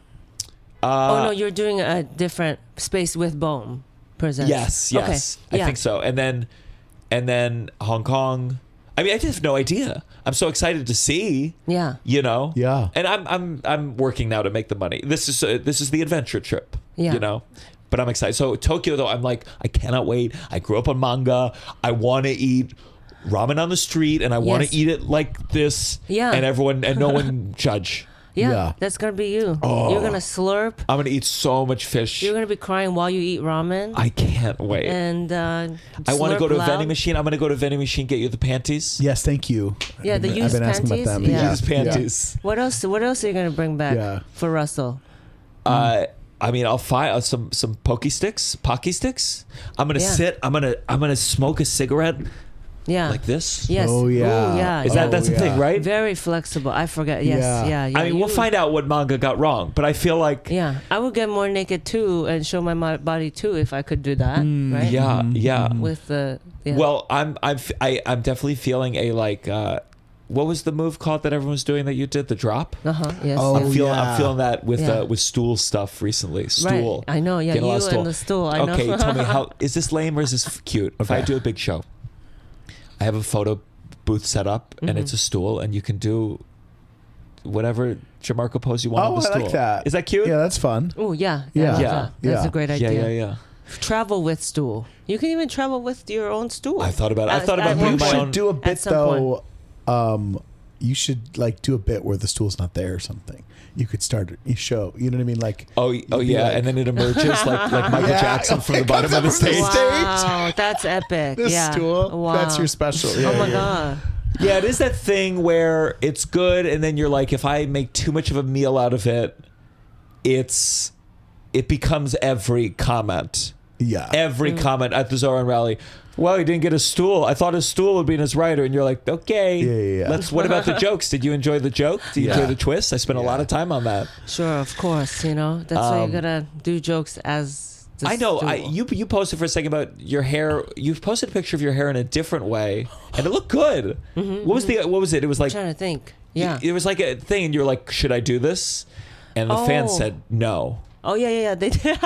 S4: Oh, no, you're doing a different space with Bohm Presents.
S2: Yes.
S4: Okay.
S2: I think so. And then Hong Kong. I mean, I just have no idea. I'm so excited to see.
S4: Yeah.
S3: Yeah.
S2: And I'm working now to make the money. This is the adventure trip.
S4: Yeah.
S2: But I'm excited. So Tokyo, though, I'm like, I cannot wait. I grew up on manga. I want to eat ramen on the street, and I want to eat it like this.
S4: Yeah.
S2: And no one judge.
S4: Yeah, that's gonna be you. You're gonna slurp.
S2: I'm gonna eat so much fish.
S4: You're gonna be crying while you eat ramen.
S2: I can't wait.
S4: And
S2: I want to go to a vending machine. I'm gonna go to a vending machine, get you the panties.
S3: Yes, thank you.
S4: Yeah, the used
S3: I've been asking
S4: panties.
S3: about them.
S4: Yeah.
S2: Used panties.
S4: What else are you gonna bring back for Russell?
S2: I mean, I'll find some pocky sticks. I'm gonna sit. I'm gonna smoke a cigarette
S4: Yeah.
S2: Like this?
S4: Yes.
S3: Oh, yeah.
S4: Ooh, yeah.
S2: Is that's the thing, right?
S4: Very flexible. I forget. Yes.
S3: Yeah.
S4: Yeah.
S2: I mean, we'll find out what manga got wrong, but I feel like
S4: Yeah, I would get more naked too and show my body too if I could do that, right?
S2: yeah.
S4: With the
S2: Well, I'm definitely feeling a like what was the move called that everyone was doing that you did, the drop?
S4: Yes.
S3: Oh,
S4: yes.
S2: I'm feeling that with
S4: Yeah.
S2: with stool stuff recently. Stool.
S4: Right. I know. Yeah,
S2: Getting a lot
S4: you
S2: of stool.
S4: and the stool. I know.
S2: Okay, tell me, how is this lame or is this cute? If I do a big show, I have a photo booth set up and it's a stool and you can do whatever Gianmarco pose you want on the
S3: I
S2: stool.
S3: like that.
S2: Is that cute?
S3: Yeah, that's fun.
S4: Oh yeah.
S3: Yeah.
S4: I love
S2: Yeah.
S4: that. That's
S3: Yeah.
S4: a great idea.
S2: Yeah.
S4: Travel with stool. You can even travel with your own stool.
S2: I thought about
S4: At
S2: bringing
S4: one
S3: You
S2: my
S4: point.
S3: should
S2: own.
S3: do a
S4: At
S3: bit
S4: some
S3: though. You should like do a bit where the stool's not there or something. You could start a show. You know what I mean? Like
S2: Oh
S3: be
S2: yeah,
S3: like-
S2: and then it emerges like Michael
S3: Yeah,
S2: Jackson from the
S3: it
S2: bottom
S3: comes
S2: of the
S3: up from the
S2: stage.
S3: stage.
S4: Wow, that's epic.
S3: this
S4: yeah.
S3: stool.
S4: Wow.
S3: That's your special. Yeah,
S4: Oh my
S3: yeah.
S4: god.
S2: Yeah, it is that thing where it's good, and then you're like, if I make too much of a meal out of it, it becomes every comment.
S3: Yeah.
S2: Every comment at the Zoran rally. Well, he didn't get a stool. I thought his stool would be in his writer, and you're like, okay.
S3: Yeah.
S2: What about the jokes? Did you enjoy the joke? Did you
S3: Yeah.
S2: enjoy the twist? I spent a lot of time on that.
S4: Sure, of course. You know that's why you gotta do jokes as. The
S2: I know.
S4: stool.
S2: You posted for a second about your hair. You've posted a picture of your hair in a different way, and it looked good. What was it? It was
S4: I'm
S2: like
S4: trying to think. Yeah.
S2: It was like a thing, and you're like, should I do this? And the fans
S4: Oh.
S2: said no.
S4: Oh yeah. They did.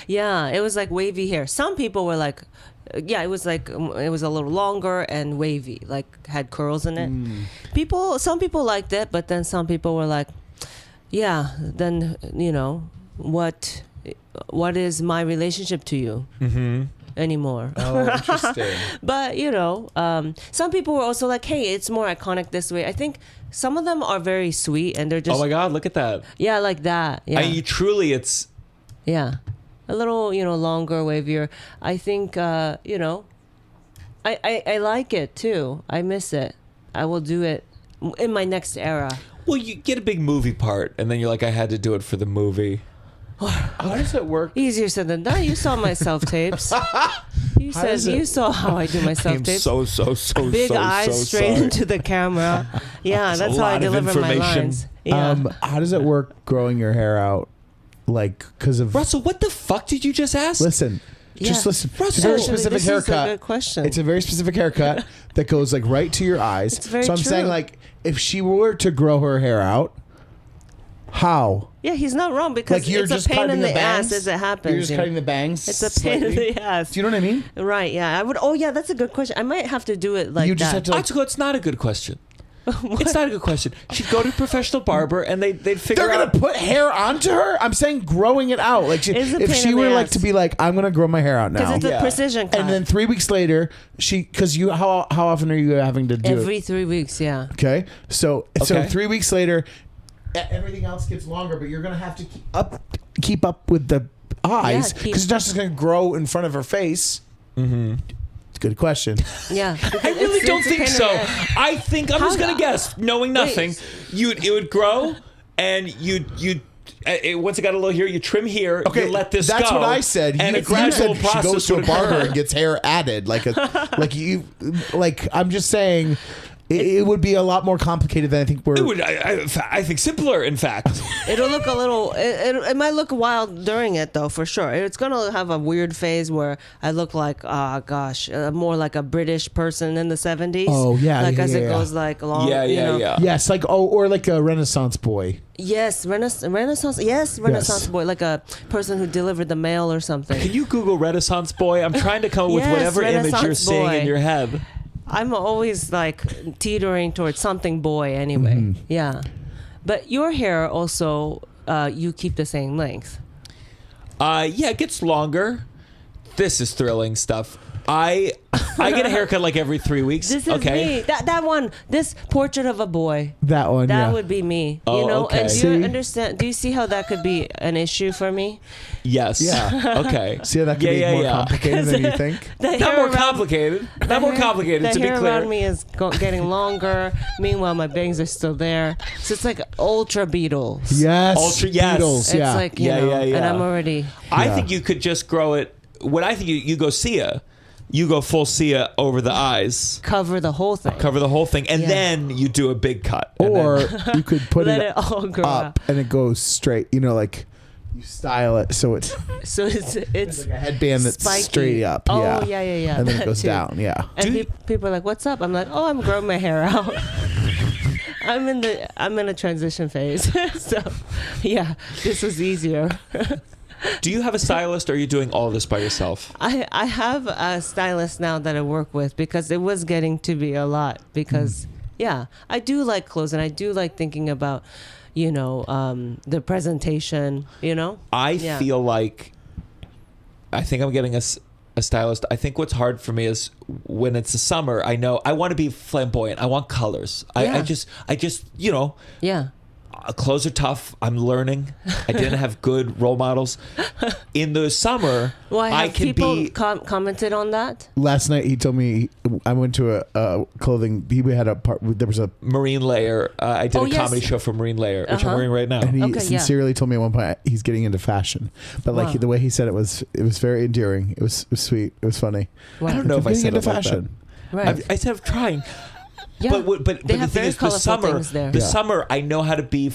S4: Yeah, it was like wavy hair. Some people were like, yeah, it was like it was a little longer and wavy, like had curls in it. Some people liked it, but then some people were like, yeah, then what is my relationship to you anymore?
S3: Oh, interesting.
S4: But some people were also like, hey, it's more iconic this way. I think some of them are very sweet and they're just
S2: Oh my God, look at that.
S4: yeah, like that. Yeah.
S2: It's
S4: Yeah. A little, longer, wavier. I think, I like it too. I miss it. I will do it in my next era.
S2: well, you get a big movie part, and then you're like, I had to do it for the movie.
S3: How does it work?
S4: Easier said than done. You saw my self tapes. You said
S3: does it-
S4: you saw how I do my self
S2: I'm
S4: tapes.
S2: so
S4: Big
S2: so,
S4: eyes
S2: so
S4: straight
S2: sorry.
S4: into the camera. Yeah,
S2: That's
S4: that's
S2: a
S4: how I
S2: lot of
S4: deliver my
S2: information.
S4: lines. Yeah.
S3: How does it work growing your hair out? Like, because of
S2: Russell, what the fuck did you just ask?
S3: listen. Just
S4: Yeah.
S3: listen. It's a very
S4: Actually,
S3: specific
S4: this is a
S3: haircut.
S4: good question.
S3: It's a very specific haircut that goes like right to your eyes.
S4: It's very
S3: so I'm
S4: true.
S3: saying like if she were to grow her hair out, how?
S4: Yeah, he's not wrong because
S3: Like you're
S4: it's
S3: just
S4: a pain
S3: cutting
S4: in
S3: the
S4: the
S3: bangs?
S4: ass as it happens.
S3: You're just
S4: you know.
S3: cutting the bangs.
S4: It's a pain in
S3: slightly?
S4: the ass.
S3: Do you know what I mean?
S4: Right, yeah. I would. Oh, yeah, that's a good question. I might have to do it like
S3: You just
S4: that.
S3: have to like,
S2: Atsuko, it's not a good question. It's not a good question. She'd go to a professional barber, and they'd figure
S3: they're
S2: out.
S3: gonna put hair onto her. I'm saying growing it out. Like
S4: It's a
S3: if
S4: pain
S3: she
S4: in
S3: were
S4: the
S3: like
S4: ass.
S3: to be like, I'm gonna grow my hair out now.
S4: Because it's
S2: Yeah.
S4: a precision cut.
S3: And then 3 weeks later, because you how often are you having to do
S4: every
S3: it?
S4: 3 weeks, yeah.
S3: Okay, so
S2: Okay.
S3: 3 weeks later, everything else gets longer, but you're gonna have to keep up with the eyes
S4: keep-
S3: because it's not just gonna grow in front of her face. Mm-hmm. It's a good question.
S4: Yeah.
S2: I really don't think so. I think I'm just
S4: How-
S2: gonna guess, knowing nothing. It would grow, and once it got a little here, you trim here.
S3: Okay,
S2: you let this
S3: that's
S2: go.
S3: what I said.
S2: And
S3: You
S2: a gradual
S3: said
S2: process
S3: she goes to a
S2: would
S3: barber
S2: occur.
S3: and gets hair added, I'm just saying. It would be a lot more complicated than I think we're.
S2: It would. I think simpler. In fact,
S4: It'll look a little. It might look wild during it though, for sure. It's gonna have a weird phase where I look like, more like a British person in the 70s.
S3: Oh, yeah,
S4: like
S3: yeah,
S4: as
S3: yeah,
S4: it
S3: yeah.
S4: goes like along.
S2: yeah.
S3: Yes, like or like a Renaissance boy.
S4: Yes, Renaissance. Yes, Renaissance boy, like a person who delivered the mail or something.
S2: Can you Google Renaissance boy? I'm trying to come up with
S4: Yes,
S2: whatever image you're
S4: Renaissance
S2: seeing
S4: boy.
S2: in your head.
S4: I'm always like teetering towards something boy anyway.
S3: Mm-hmm.
S4: Yeah. But your hair also, you keep the same length.
S2: Yeah, it gets longer. This is thrilling stuff. I get a haircut like every 3 weeks.
S4: This is
S2: okay.
S4: me. That one, this portrait of a boy.
S3: That one.
S4: That
S3: yeah.
S4: would be me.
S2: Oh,
S4: you know,
S2: okay.
S4: and do
S3: See?
S4: you understand? Do you see how that could be an issue for me?
S2: Yes.
S3: Yeah.
S2: Okay.
S3: See how that could be more complicated than you think?
S4: The
S2: Not
S4: hair
S2: more
S4: around-
S2: complicated. Not more complicated.
S4: The
S2: To be
S4: hair
S2: clear.
S4: around me is getting longer. Meanwhile, my bangs are still there. So it's like ultra Beatles.
S3: Yes.
S2: Ultra- yes.
S3: Beatles,
S4: It's
S3: yeah.
S4: like, you
S2: Yeah,
S4: know,
S2: yeah, yeah.
S4: and I'm already.
S2: I
S3: Yeah.
S2: think you could just grow it. What I think you go see ya. you go full Sia over the eyes,
S4: Cover the whole thing.
S2: and
S4: Yeah.
S2: then you do a big cut. And
S3: Or
S2: then-
S3: you could put
S4: Let
S3: it
S4: it all grow
S3: up
S4: out.
S3: and it goes straight. You know, like you style it so it's
S4: So it's
S3: like a headband that's
S4: spiky.
S3: straight up.
S4: Oh,
S3: yeah.
S4: yeah.
S3: And then it
S4: that
S3: goes
S4: too.
S3: down. Yeah.
S4: And people are like, "What's up?" I'm like, "Oh, I'm growing my hair out." I'm in a transition phase. So, yeah, this was easier.
S2: do you have a stylist, or are you doing all this by yourself?
S4: I have a stylist now that I work with because it was getting to be a lot. Because yeah, I do like clothes and I do like thinking about, the presentation.
S2: I
S4: Yeah.
S2: feel like I think I'm getting a stylist. I think what's hard for me is when it's the summer. I know I want to be flamboyant. I want colors.
S4: Yeah.
S2: I just
S4: Yeah.
S2: clothes are tough. I'm learning. I didn't have good role models. In the summer,
S4: Well,
S2: I
S4: have
S2: can
S4: people
S2: be.
S4: commented on that?
S3: Last night he told me I went to a clothing. He had a part. There was a
S2: Marine Layer. I did
S4: Oh,
S2: a
S4: yes.
S2: comedy show for Marine Layer, which I'm
S4: Uh-huh.
S2: wearing right now.
S3: and he
S4: Okay, yeah.
S3: sincerely told me at one point he's getting into fashion. But like
S4: Wow.
S3: the way he said it was very endearing. It was sweet. It was funny.
S4: Wow.
S2: I don't know if I
S3: Getting
S2: said
S3: into
S2: it like
S3: fashion.
S4: Right.
S2: I said I'm trying.
S4: Yeah.
S2: But
S4: they
S2: the
S4: have
S2: thing
S4: very
S2: is, the
S4: colorful
S2: summer,
S4: things there.
S2: the
S3: Yeah.
S2: summer, I know how to be.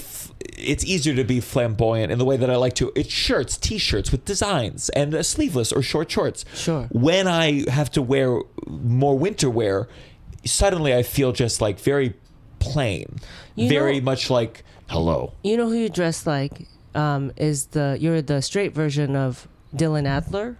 S2: It's easier to be flamboyant in the way that I like to. It's shirts, t-shirts with designs, and sleeveless or short shorts.
S4: Sure.
S2: When I have to wear more winter wear, suddenly I feel just like very plain,
S4: You
S2: very
S4: know-
S2: much like hello.
S4: You know who you dress like? You're the straight version of Dylan Adler.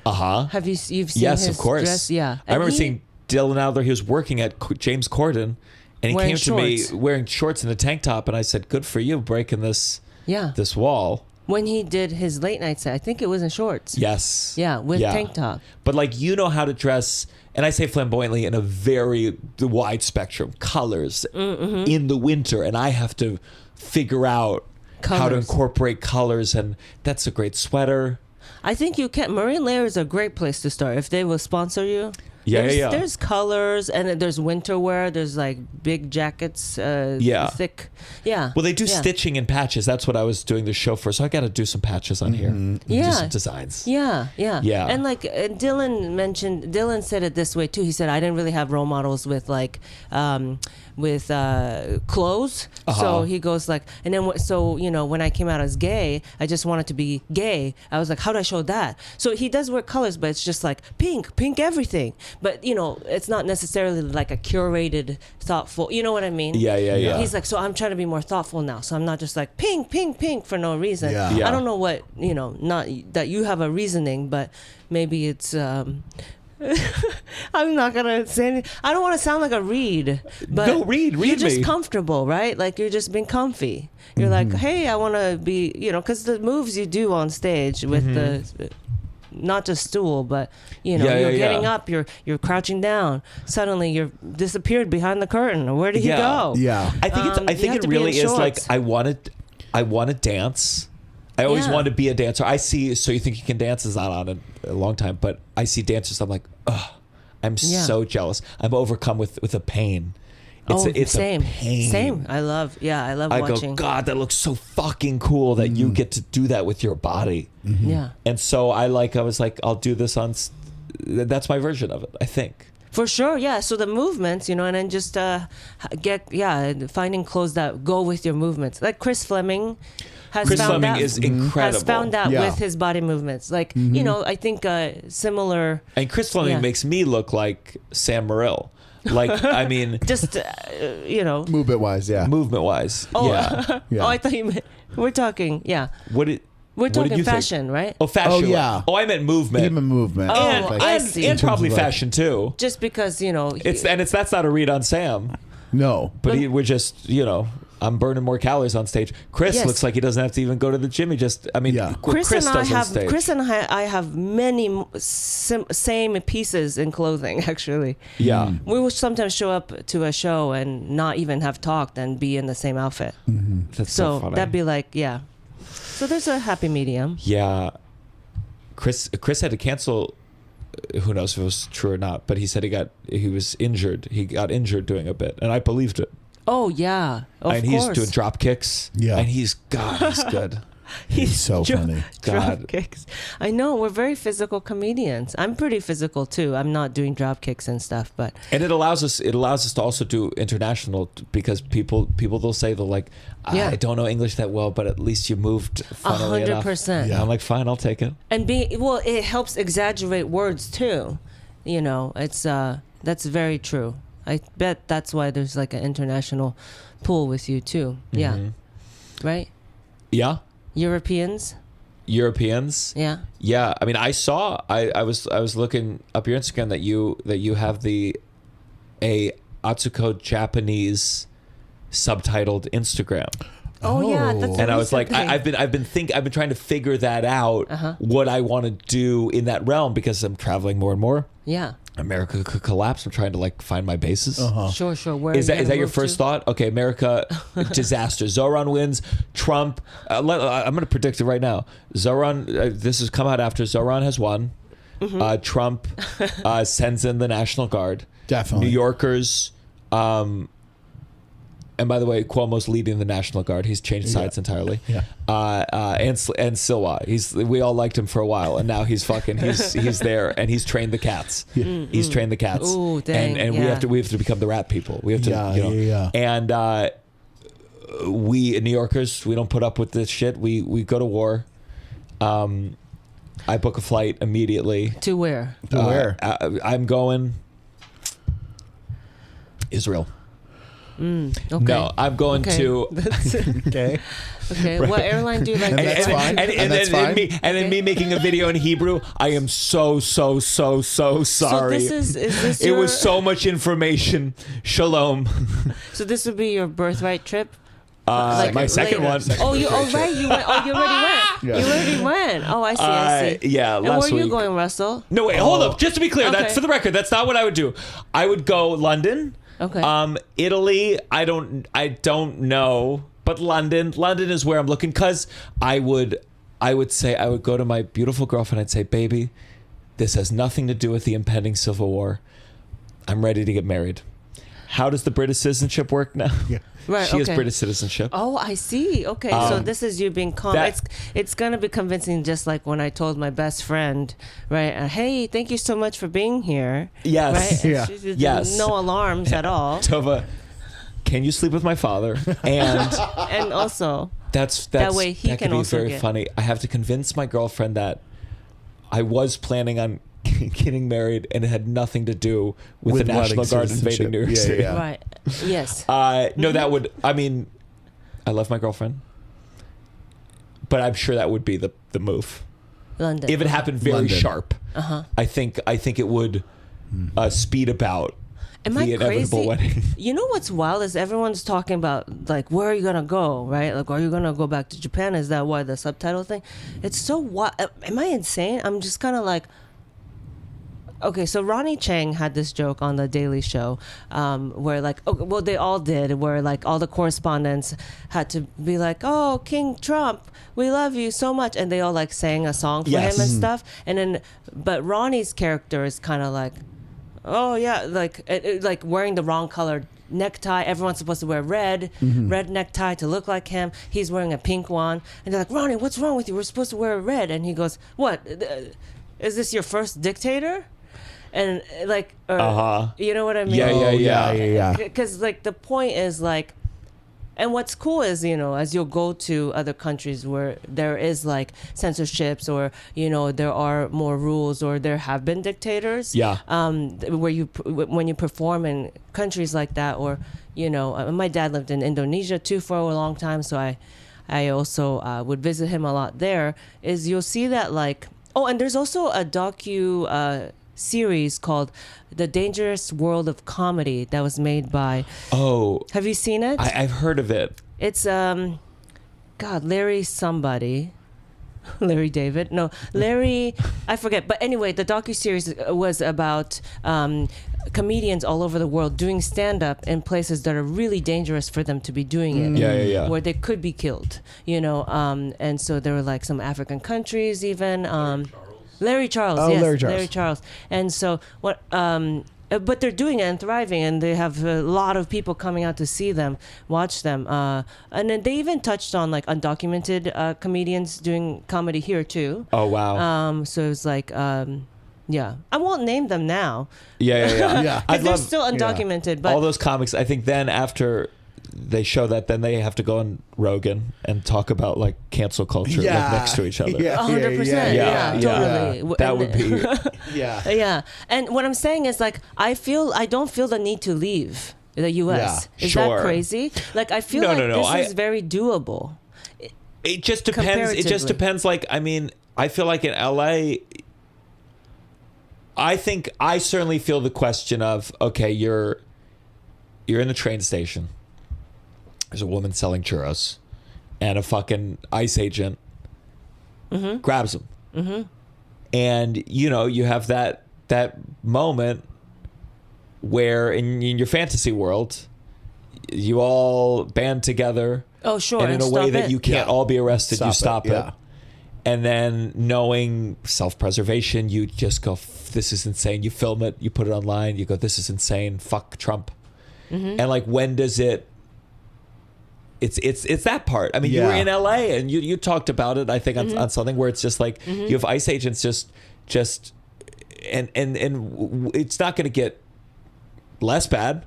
S4: Have you've seen
S2: Yes,
S4: his
S2: of course.
S4: dress? Yeah,
S2: I remember
S4: he-
S2: seeing Dylan Adler. He was working at James Corden, and he
S4: Wearing
S2: came to me
S4: shorts.
S2: wearing shorts and a tank top, and I said, "Good for you, breaking this
S4: Yeah.
S2: wall."
S4: When he did his late night set, I think it was in shorts.
S2: Yes.
S4: Yeah, with tank top.
S2: But like you know how to dress, and I say flamboyantly in a very wide spectrum, colors in the winter, and I have to figure out how to
S4: Colors.
S2: incorporate colors, and that's a great sweater.
S4: I think you can. Marine Layer is a great place to start if they will sponsor you.
S2: Yeah,
S4: there's,
S2: yeah.
S4: There's colors and then there's winter wear. There's like big jackets.
S2: Yeah.
S4: Thick. Yeah.
S2: Well, they do
S4: yeah.
S2: stitching and patches. That's what I was doing the show for. So I got to do some patches on here. Do
S4: Yeah.
S2: some designs.
S4: Yeah, yeah,
S2: Yeah.
S4: And like Dylan said it this way too. He said I didn't really have role models with like clothes. So he goes like, and then when I came out as gay, I just wanted to be gay. I was like, how do I show that? So he does wear colors, but it's just like pink everything. But it's not necessarily like a curated, thoughtful. You know what I mean?
S2: Yeah.
S4: He's like, so I'm trying to be more thoughtful now. So I'm not just like pink for no reason.
S3: Yeah.
S2: Yeah.
S4: I don't know what, not that you have a reasoning, but maybe it's, I'm not going to say anything. I don't want to sound like a read, but
S2: No, read
S4: you're just
S2: me.
S4: comfortable, right? Like you're just being comfy. You're like, hey, I want to be, because the moves you do on stage with the, not just stool, but
S2: Yeah,
S4: you're
S2: yeah,
S4: getting
S2: yeah.
S4: up, you're crouching down. Suddenly you're disappeared behind the curtain. Where did he
S2: Yeah.
S4: go?
S3: Yeah.
S2: I think
S4: You
S2: I think
S4: have
S2: it
S4: to be in
S2: really is like
S4: shorts.
S2: I want to dance. I always
S4: Yeah.
S2: wanted to be a dancer. I see. So you think you can dance is not on in a long time, but I see dancers. I'm like, ugh, I'm
S4: Yeah.
S2: so jealous. I'm overcome with a pain. It's
S4: same.
S2: a pain.
S4: Same. I love
S2: I
S4: watching.
S2: go, God, that looks so fucking cool that you get to do that with your body.
S4: Yeah.
S2: And so I was like, I'll do this on. That's my version of it. I think.
S4: For sure, yeah. So the movements, and then just finding clothes that go with your movements. Like Chris Fleming has
S2: Chris
S4: found
S2: Fleming
S4: out,
S2: is incredible.
S4: has found out
S3: Yeah.
S4: with his body movements. Like I think similar.
S2: And Chris Fleming
S4: Yeah.
S2: makes me look like Sam Morril. Like I mean,
S4: Just
S3: Movement wise, yeah.
S2: movement wise.
S4: Oh,
S2: Yeah.
S3: Yeah.
S4: oh, I thought you meant we're talking. Yeah,
S2: What
S4: we're
S2: did
S4: talking
S2: you think?
S4: fashion, right?
S2: Oh, fashion.
S3: Oh, yeah.
S2: Oh, I meant movement.
S3: Even movement.
S4: Oh,
S2: and,
S3: Like,
S4: I
S2: and,
S4: see.
S2: and
S3: In terms
S2: probably
S3: of, like-
S2: fashion too.
S4: Just because
S2: That's not a read on Sam,
S3: no.
S2: but we're just I'm burning more calories on stage. Chris
S4: Yes.
S2: looks like he doesn't have to even go to the gym. He just
S3: Yeah.
S4: Chris and
S2: does on stage.
S4: I have many same pieces in clothing actually.
S2: Yeah.
S4: We will sometimes show up to a show and not even have talked and be in the same outfit.
S2: That's so funny.
S4: that'd be like, yeah. So there's a happy medium.
S2: Yeah. Chris had to cancel. Who knows if it was true or not? But he said he was injured. He got injured doing a bit, and I believed it.
S4: Oh yeah, of
S2: and
S4: course.
S2: he's doing drop kicks.
S3: Yeah.
S2: And he's good.
S4: He's
S3: so funny.
S2: God.
S4: Drop kicks. I know, we're very physical comedians. I'm pretty physical too. I'm not doing drop kicks and stuff, but
S2: And it allows us to also do international, because people they'll say, they'll like,
S4: Yeah.
S2: I don't know English that well, but at least you moved funnily enough.
S4: 100%.
S2: I'm like, fine, I'll take it.
S4: And it helps exaggerate words too. You know, it's that's very true. I bet that's why there's like an international pool with you too. Yeah. Right?
S2: Yeah.
S4: Europeans?
S2: Yeah. I mean, I was looking up your Instagram that you have a Atsuko Japanese subtitled Instagram.
S4: Oh yeah, that's
S2: And I was
S4: recent
S2: like,
S4: thing.
S2: I've been trying to figure that out, what I want to do in that realm, because I'm traveling more and more.
S4: Yeah.
S2: America could collapse. I'm trying to like find my bases.
S4: Sure. Where
S2: Is
S4: are you
S2: that
S4: gonna
S2: your
S4: move
S2: first
S4: to?
S2: thought? Okay, America, disaster. Zoran wins. Trump. I'm going to predict it right now. Zoran. This has come out after Zoran has won. Trump sends in the National Guard.
S3: Definitely.
S2: New Yorkers. And by the way, Cuomo's leading the National Guard. He's changed sides entirely.
S3: Yeah.
S2: And Silwa. We all liked him for a while, and now he's there, and he's trained the cats. He's trained the cats.
S4: Ooh, dang,
S2: and we have to become the rat people. We have to, And we New Yorkers, we don't put up with this shit. We go to war. I book a flight immediately.
S4: To where?
S3: To where?
S2: I'm going Israel.
S4: Okay.
S2: No, I'm going to.
S3: Okay.
S4: Okay. What airline do you like?
S3: And that's fine.
S2: And
S3: that's
S2: then
S3: fine.
S2: then me making a video in Hebrew. I am so sorry.
S4: So this is this
S2: It
S4: your,
S2: was so much information. Shalom.
S4: So this would be your birthright trip?
S2: My second
S4: later.
S2: one.
S4: Oh, you right. You went. Oh, you already went.
S3: Yeah.
S4: You already went. Oh, I see.
S2: Yeah,
S4: And
S2: last
S4: where are you
S2: week.
S4: going, Russell?
S2: No, wait, hold up. Just to be clear,
S4: Okay.
S2: that's for the record. That's not what I would do. I would go London.
S4: Okay.
S2: Italy, I don't know, but London is where I'm looking, because I would say, I would go to my beautiful girlfriend. I'd say, baby, this has nothing to do with the impending civil war. I'm ready to get married. How does the British citizenship work now?
S3: Yeah.
S4: Right,
S2: She has
S4: okay.
S2: British citizenship.
S4: Oh, I see. Okay, so this is you being calm. It's gonna be convincing, just like when I told my best friend, right? Hey, thank you so much for being here.
S2: Yes.
S4: Right? And
S3: Yeah.
S4: she did
S2: Yes.
S4: No alarms at all.
S2: Tovah, can you sleep with my father? And
S4: And also,
S2: that's
S4: That way he
S2: that
S4: can
S2: could be
S4: also
S2: very
S4: get-
S2: funny. I have to convince my girlfriend that I was planning on getting married, and it had nothing to do with the National
S3: wedding
S2: Guard invading New York
S3: citizenship.
S2: City.
S3: Yeah.
S4: right? Yes.
S2: No, that would. I mean, I love my girlfriend, but I'm sure that would be the move
S4: London.
S2: if it happened very
S3: London.
S2: sharp. I think it would speed about
S4: Am
S2: the
S4: I
S2: inevitable
S4: crazy?
S2: wedding.
S4: You know what's wild is everyone's talking about, like, where are you gonna go, right? Like, are you gonna go back to Japan? Is that why the subtitle thing? It's so wild. Am I insane? I'm just kind of like, okay. So Ronnie Chang had this joke on the Daily Show, where like, well, they all did, where like all the correspondents had to be like, oh, King Trump, we love you so much, and they all like sang a song for
S2: Yes.
S4: him and stuff. And then, but Ronnie's character is kind of like, oh yeah, like wearing the wrong colored necktie. Everyone's supposed to wear red necktie to look like him. He's wearing a pink one, and they're like, Ronnie, what's wrong with you? We're supposed to wear red. And he goes, what? Is this your first dictator? And like, you know what I mean?
S2: Yeah.
S4: Because like the point is like, and what's cool is, you know, as you'll go to other countries where there is like censorships, or, you know, there are more rules, or there have been dictators.
S2: Yeah.
S4: Where when you perform in countries like that, or, you know, my dad lived in Indonesia too for a long time, so I also would visit him a lot there. Is you'll see that like, oh, and there's also a docu series called The Dangerous World of Comedy that was made by, have you seen it?
S2: I've heard of it.
S4: It's Larry somebody, Larry David, no, Larry, I forget, but anyway, the docuseries was about comedians all over the world doing stand-up in places that are really dangerous for them to be doing it.
S2: Yeah.
S4: Where they could be killed, you know, and so there were like some African countries even. Larry Charles,
S3: Oh,
S4: yes,
S3: Larry Charles.
S4: Larry Charles. And so what but they're doing it and thriving, and they have a lot of people coming out to see them, watch them, and then they even touched on like undocumented comedians doing comedy here too.
S2: Oh wow.
S4: So it's like, yeah, I won't name them now.
S2: Yeah.
S3: Yeah.
S2: I'd
S4: They're
S2: love
S4: still undocumented, but
S2: all those comics. I think then after they show that, then they have to go on Rogan and talk about like cancel culture like next to each other.
S4: 100%.
S2: Yeah.
S4: Totally.
S2: That would be
S3: Yeah.
S4: Yeah, and what I'm saying is like I don't feel the need to leave the U.S.
S3: Yeah,
S4: Is
S2: sure.
S4: that crazy? Like I feel
S2: No,
S4: like
S2: no, no.
S4: this is very doable.
S2: It just depends. It just
S4: Comparatively.
S2: depends. Like, I mean, I feel like in LA, I certainly feel the question of, okay, you're in the train station. There's a woman selling churros, and a fucking ICE agent grabs them. And, you know, you have that moment where in your fantasy world, you all band together.
S4: Oh, sure.
S2: And in a way
S4: stop
S2: that
S4: it.
S2: you can't all be arrested, you stop it.
S3: Yeah.
S2: And then knowing self-preservation, you just go, this is insane. You film it, you put it online, you go, this is insane. Fuck Trump. And like, when does it? It's that part. I mean, you were in LA and you talked about it, I think, on something where it's just like you have ICE agents just and it's not going to get less bad.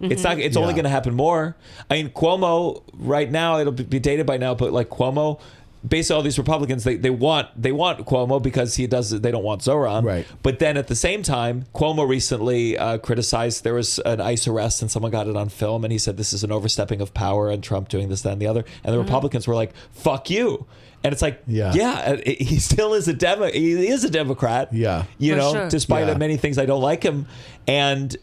S2: It's not. It's only going to happen more. I mean, Cuomo right now, it'll be dated by now, but like Cuomo, basically all these Republicans, they want Cuomo because he does. They don't want Zoran. Right. But then at the same time, Cuomo recently criticized, there was an ICE arrest and someone got it on film, and he said this is an overstepping of power and Trump doing this, that, and the other. And the Republicans were like, "Fuck you." And it's like, he still is he is a Democrat. Yeah. You
S4: For
S2: know,
S4: sure.
S2: despite many things I don't like him, and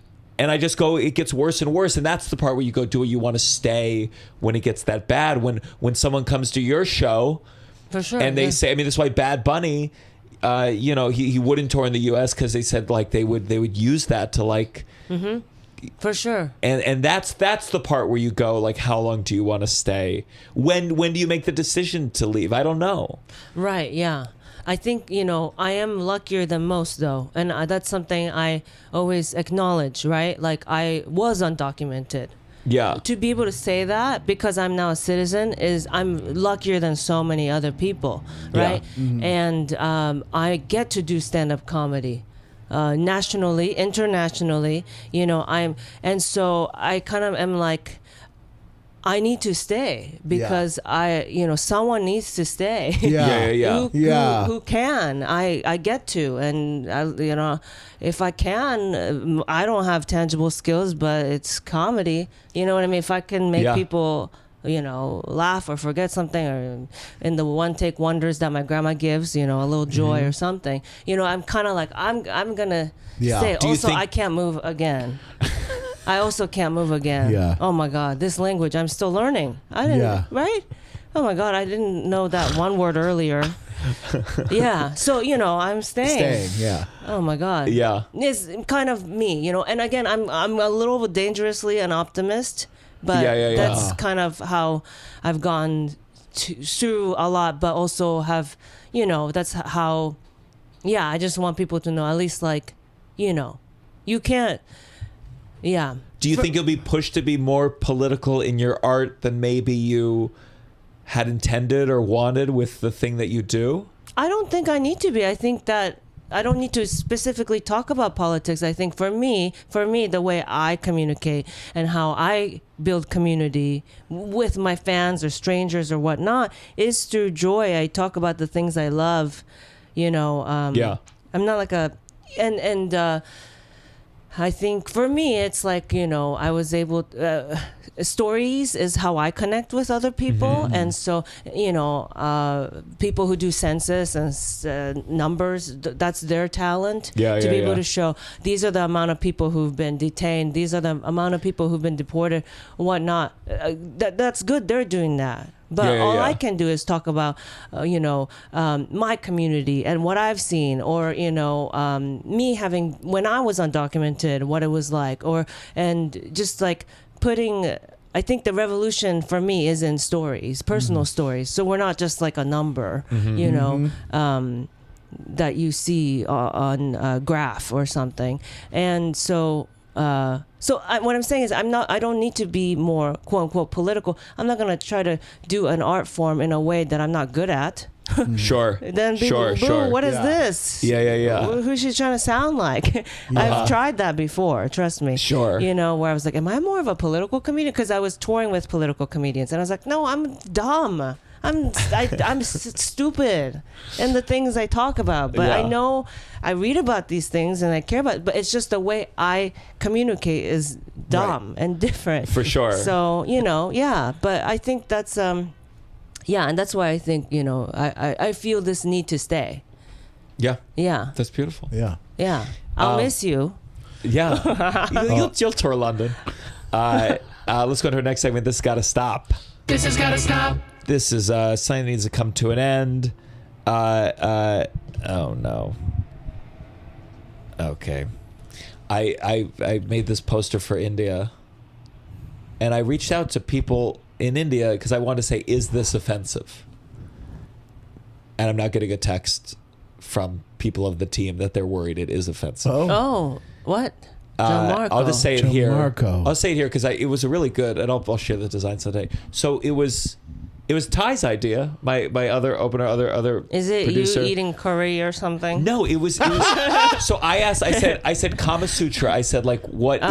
S2: I just go, it gets worse and worse. And that's the part where you go, do you want to stay when it gets that bad? When someone comes to your show,
S4: For sure.
S2: and they say, I mean, that's why Bad Bunny, you know, he wouldn't tour in the U.S. because they said like they would use that to like,
S4: For sure.
S2: and that's the part where you go like, how long do you want to stay? When do you make the decision to leave? I don't know.
S4: Right, yeah. I think, you know, I am luckier than most, though. And that's something I always acknowledge, right? Like, I was undocumented.
S2: Yeah.
S4: To be able to say that because I'm now a citizen I'm luckier than so many other people, right? And I get to do stand-up comedy. Nationally, internationally, you know, and so I kind of am like, I need to stay because someone needs to stay. Who can? I get to, and you know, if I can, I don't have tangible skills, but it's comedy. You know what I mean? If I can make people, you know, laugh or forget something, or in the one take wonders that my grandma gives, you know, a little joy or something. You know, I'm kind of like I'm gonna stay. Also, I can't move again. I also can't move again.
S3: Yeah.
S4: Oh my God, this language I'm still learning. I didn't, right? Oh my God, I didn't know that one word earlier. Yeah. So, you know, I'm staying.
S3: Yeah.
S4: Oh my God.
S2: Yeah.
S4: It's kind of me, you know. And again, I'm a little dangerously an optimist, but that's kind of how I've gone through a lot, but also have, you know, that's how, I just want people to know, at least like, you know, you can't. Yeah.
S2: Do you think you'll be pushed to be more political in your art than maybe you had intended or wanted with the thing that you do?
S4: I don't think I need to be. I think that I don't need to specifically talk about politics. I think for me, the way I communicate and how I build community with my fans or strangers or whatnot is through joy. I talk about the things I love, you know. I'm not like I think for me, it's like, you know, I was able stories is how I connect with other people. And so, you know, people who do census and numbers, that's their talent to be able to show these are the amount of people who've been detained. These are the amount of people who've been deported, whatnot. That's good. They're doing that. But all I can do is talk about, you know, my community and what I've seen, or, you know, me having, when I was undocumented, what it was like, and just like putting, I think the revolution for me is in stories, personal stories. So we're not just like a number, you know. that you see on a graph or something. And so what I'm saying is I don't need to be more quote unquote political. I'm not going to try to do an art form in a way that I'm not good at.
S2: Sure.
S4: Then people,
S2: sure.
S4: what is
S3: Yeah.
S4: this?
S2: Yeah.
S4: Who's she trying to sound like? I've tried that before, trust me.
S2: Sure.
S4: You know, where I was like, am I more of a political comedian? Because I was touring with political comedians, and I was like, no, I'm dumb. I'm stupid in the things I talk about. But I
S2: Yeah.
S4: know I read about these things and I care about it, but it's just the way I communicate is dumb and different.
S2: For sure.
S4: So, you know, yeah. But I think that's yeah, and that's why I think, you know, I feel this need to stay.
S2: Yeah.
S4: Yeah.
S2: That's beautiful.
S3: Yeah.
S4: Yeah. I'll miss you.
S2: Yeah. You'll tour London. Let's go to our next segment. This has got to stop.
S5: This has gotta stop.
S2: This is something that needs to come to an end. Oh no. Okay. I made this poster for India, and I reached out to people in India because I wanted to say, is this offensive? And I'm not getting a text from people of the team that they're worried it is offensive.
S4: Oh, what? Gianmarco.
S2: I'll just say it here.
S3: Gianmarco.
S2: I'll say it here because it was a really good, and I'll share the design someday. So it was Ty's idea. My other opener, other
S4: Is it
S2: producer.
S4: you eating curry or something?
S2: No, it was. So I asked. I said Kama Sutra. I said, like, what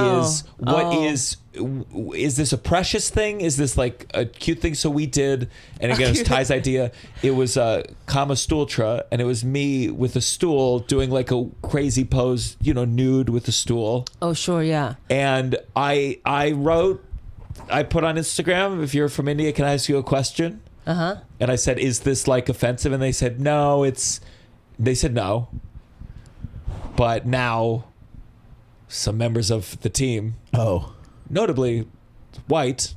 S2: is this a precious thing? Is this like a cute thing? So we did, and again, it was Ty's idea. It was Kama Stultra, and it was me with a stool doing like a crazy pose, you know, nude with a stool.
S4: Oh, sure, yeah.
S2: And I put on Instagram, if you're from India, can I ask you a question?
S4: Uh-huh.
S2: And I said, is this like offensive? And they said, no, they said no. But now some members of the team, notably white,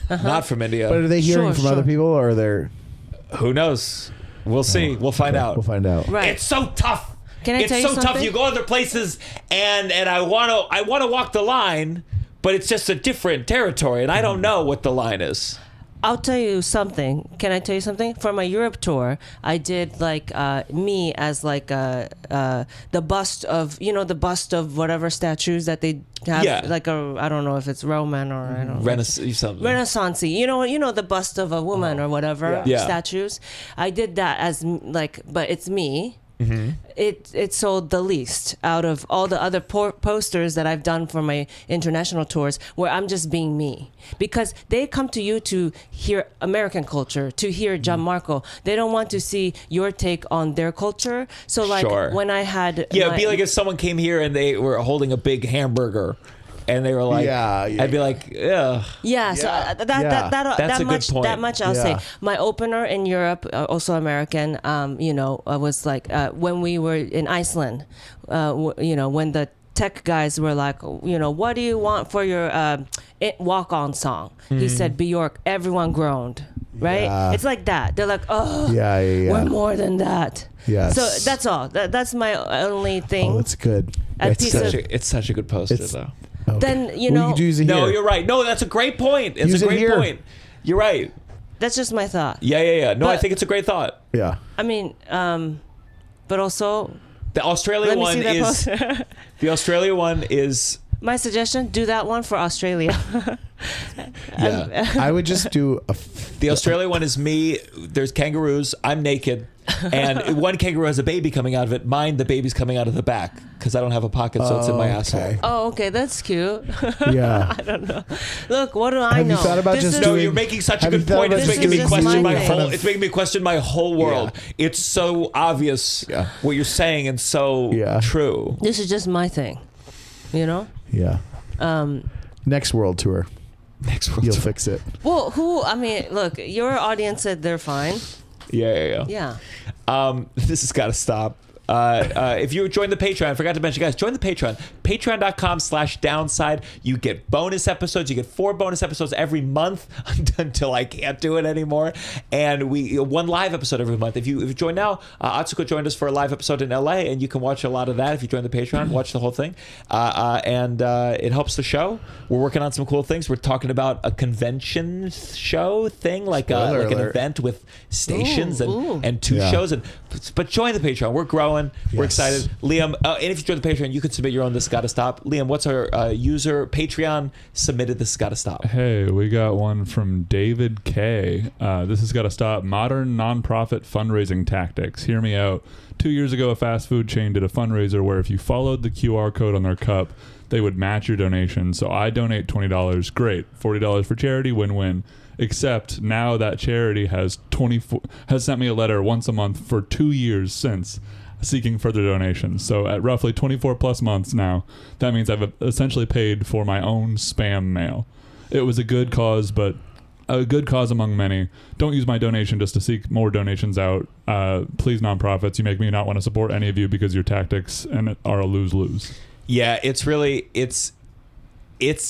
S2: not from India.
S3: But are they hearing
S4: Sure,
S3: from
S4: sure.
S3: other people, or are they?
S2: Who knows? We'll see. We'll find out.
S3: We'll find out.
S4: Right.
S2: It's so tough.
S4: Can I
S2: it's
S4: tell you
S2: so tough.
S4: something?
S2: You go other places, and I want to walk the line, but it's just a different territory, and I don't know what the line is.
S4: I'll tell you something. Can I tell you something? For my Europe tour, I did like me as like the bust of, you know, the bust of whatever statues that they have.
S2: Yeah.
S4: Like I don't know if it's Roman or I don't know. Renaissance-y. You know the bust of a woman or whatever
S2: Yeah.
S4: statues. I did that as like, but it's me.
S2: Mm-hmm.
S4: It sold the least out of all the other posters that I've done for my international tours, where I'm just being me, because they come to you to hear American culture, to hear Gianmarco. They don't want to see your take on their culture. So like
S2: Sure.
S4: when I had
S2: It'd be like if someone came here and they were holding a big hamburger, and they were like, I'd be like, ugh.
S4: Yeah, so
S3: Yeah.
S4: that
S2: That's a good
S4: much
S2: point.
S4: that much I'll
S3: Yeah.
S4: say. My opener in Europe, also American, you know, was like when we were in Iceland, you know, when the tech guys were like, you know, what do you want for your walk-on song? He said Bjork. Everyone groaned, right?
S3: Yeah.
S4: It's like that. They're like, oh,
S3: Yeah.
S4: we're more than that.
S3: Yes.
S4: So that's all. That's my only thing.
S3: Oh, that's good.
S4: A
S3: That's
S4: piece
S3: good.
S4: of-
S2: It's such a good poster,
S3: It's-
S2: though.
S3: Okay.
S4: Then, you
S3: Well,
S4: know-
S3: you could use it
S2: No,
S3: here.
S2: you're right. No, that's a great point. It's
S3: Use
S2: a
S3: it
S2: great
S3: here.
S2: point. You're right.
S4: That's just my thought.
S2: Yeah. No, I
S4: But-
S2: think it's a great thought.
S3: Yeah.
S4: I mean, but also,
S2: The Australia
S4: let me
S2: one
S4: see that
S2: is
S4: poster.
S2: the Australia one is
S4: My suggestion: do that one for Australia.
S2: yeah.
S3: I would just do a.
S2: The Australia one is me. There's kangaroos. I'm naked, and one kangaroo has a baby coming out of it. Mine, the baby's coming out of the back because I don't have a pocket, so it's in my asshole.
S3: Okay.
S4: Oh, okay, that's cute.
S3: Yeah.
S4: Look, what do I
S3: Have you
S4: know?
S3: thought about
S4: This
S3: just
S4: is-
S2: No,
S3: doing-
S2: you're making such a
S3: have you
S2: good
S3: thought
S2: point.
S3: about
S2: It's
S4: This
S2: making
S4: is
S2: me
S4: just
S2: question
S4: my
S2: my
S4: thing.
S2: whole. It's making me question my whole world.
S3: Yeah.
S2: It's so obvious
S3: Yeah.
S2: what you're saying and so
S3: Yeah.
S2: true.
S4: This is just my thing, you know.
S3: Yeah. Next world tour,
S2: Next world.
S3: you'll
S2: tour.
S3: fix it.
S4: Well, I mean, look, your audience said they're fine.
S2: Yeah.
S4: Yeah.
S2: This has got to stop. If you join the Patreon, I forgot to mention, guys, join the Patreon. Patreon.com/downside. You get bonus episodes. You get 4 bonus episodes every month until I can't do it anymore. And we one live episode every month. If you join now, Atsuko joined us for a live episode in LA, and you can watch a lot of that if you join the Patreon. Watch the whole thing, and it helps the show. We're working on some cool things. We're talking about a convention show thing, like an event with stations and 2 shows. But join the Patreon. We're growing. We're excited. Liam, and if you join the Patreon, you can submit your own This Gotta Stop. Liam, what's our user? Patreon submitted This Gotta Stop.
S7: Hey, we got one from David K. This has got to stop. Modern nonprofit fundraising tactics. Hear me out. 2 years ago, a fast food chain did a fundraiser where if you followed the QR code on their cup, they would match your donation. So I donate $20. Great. $40 for charity. Win-win. Except now that charity has sent me a letter once a month for 2 years since, seeking further donations. So at roughly 24 plus months now, that means I've essentially paid for my own spam mail. It was a good cause, but a good cause among many. Don't use my donation just to seek more donations out. Please, nonprofits, you make me not want to support any of you because your tactics are a lose-lose.
S2: Yeah, it's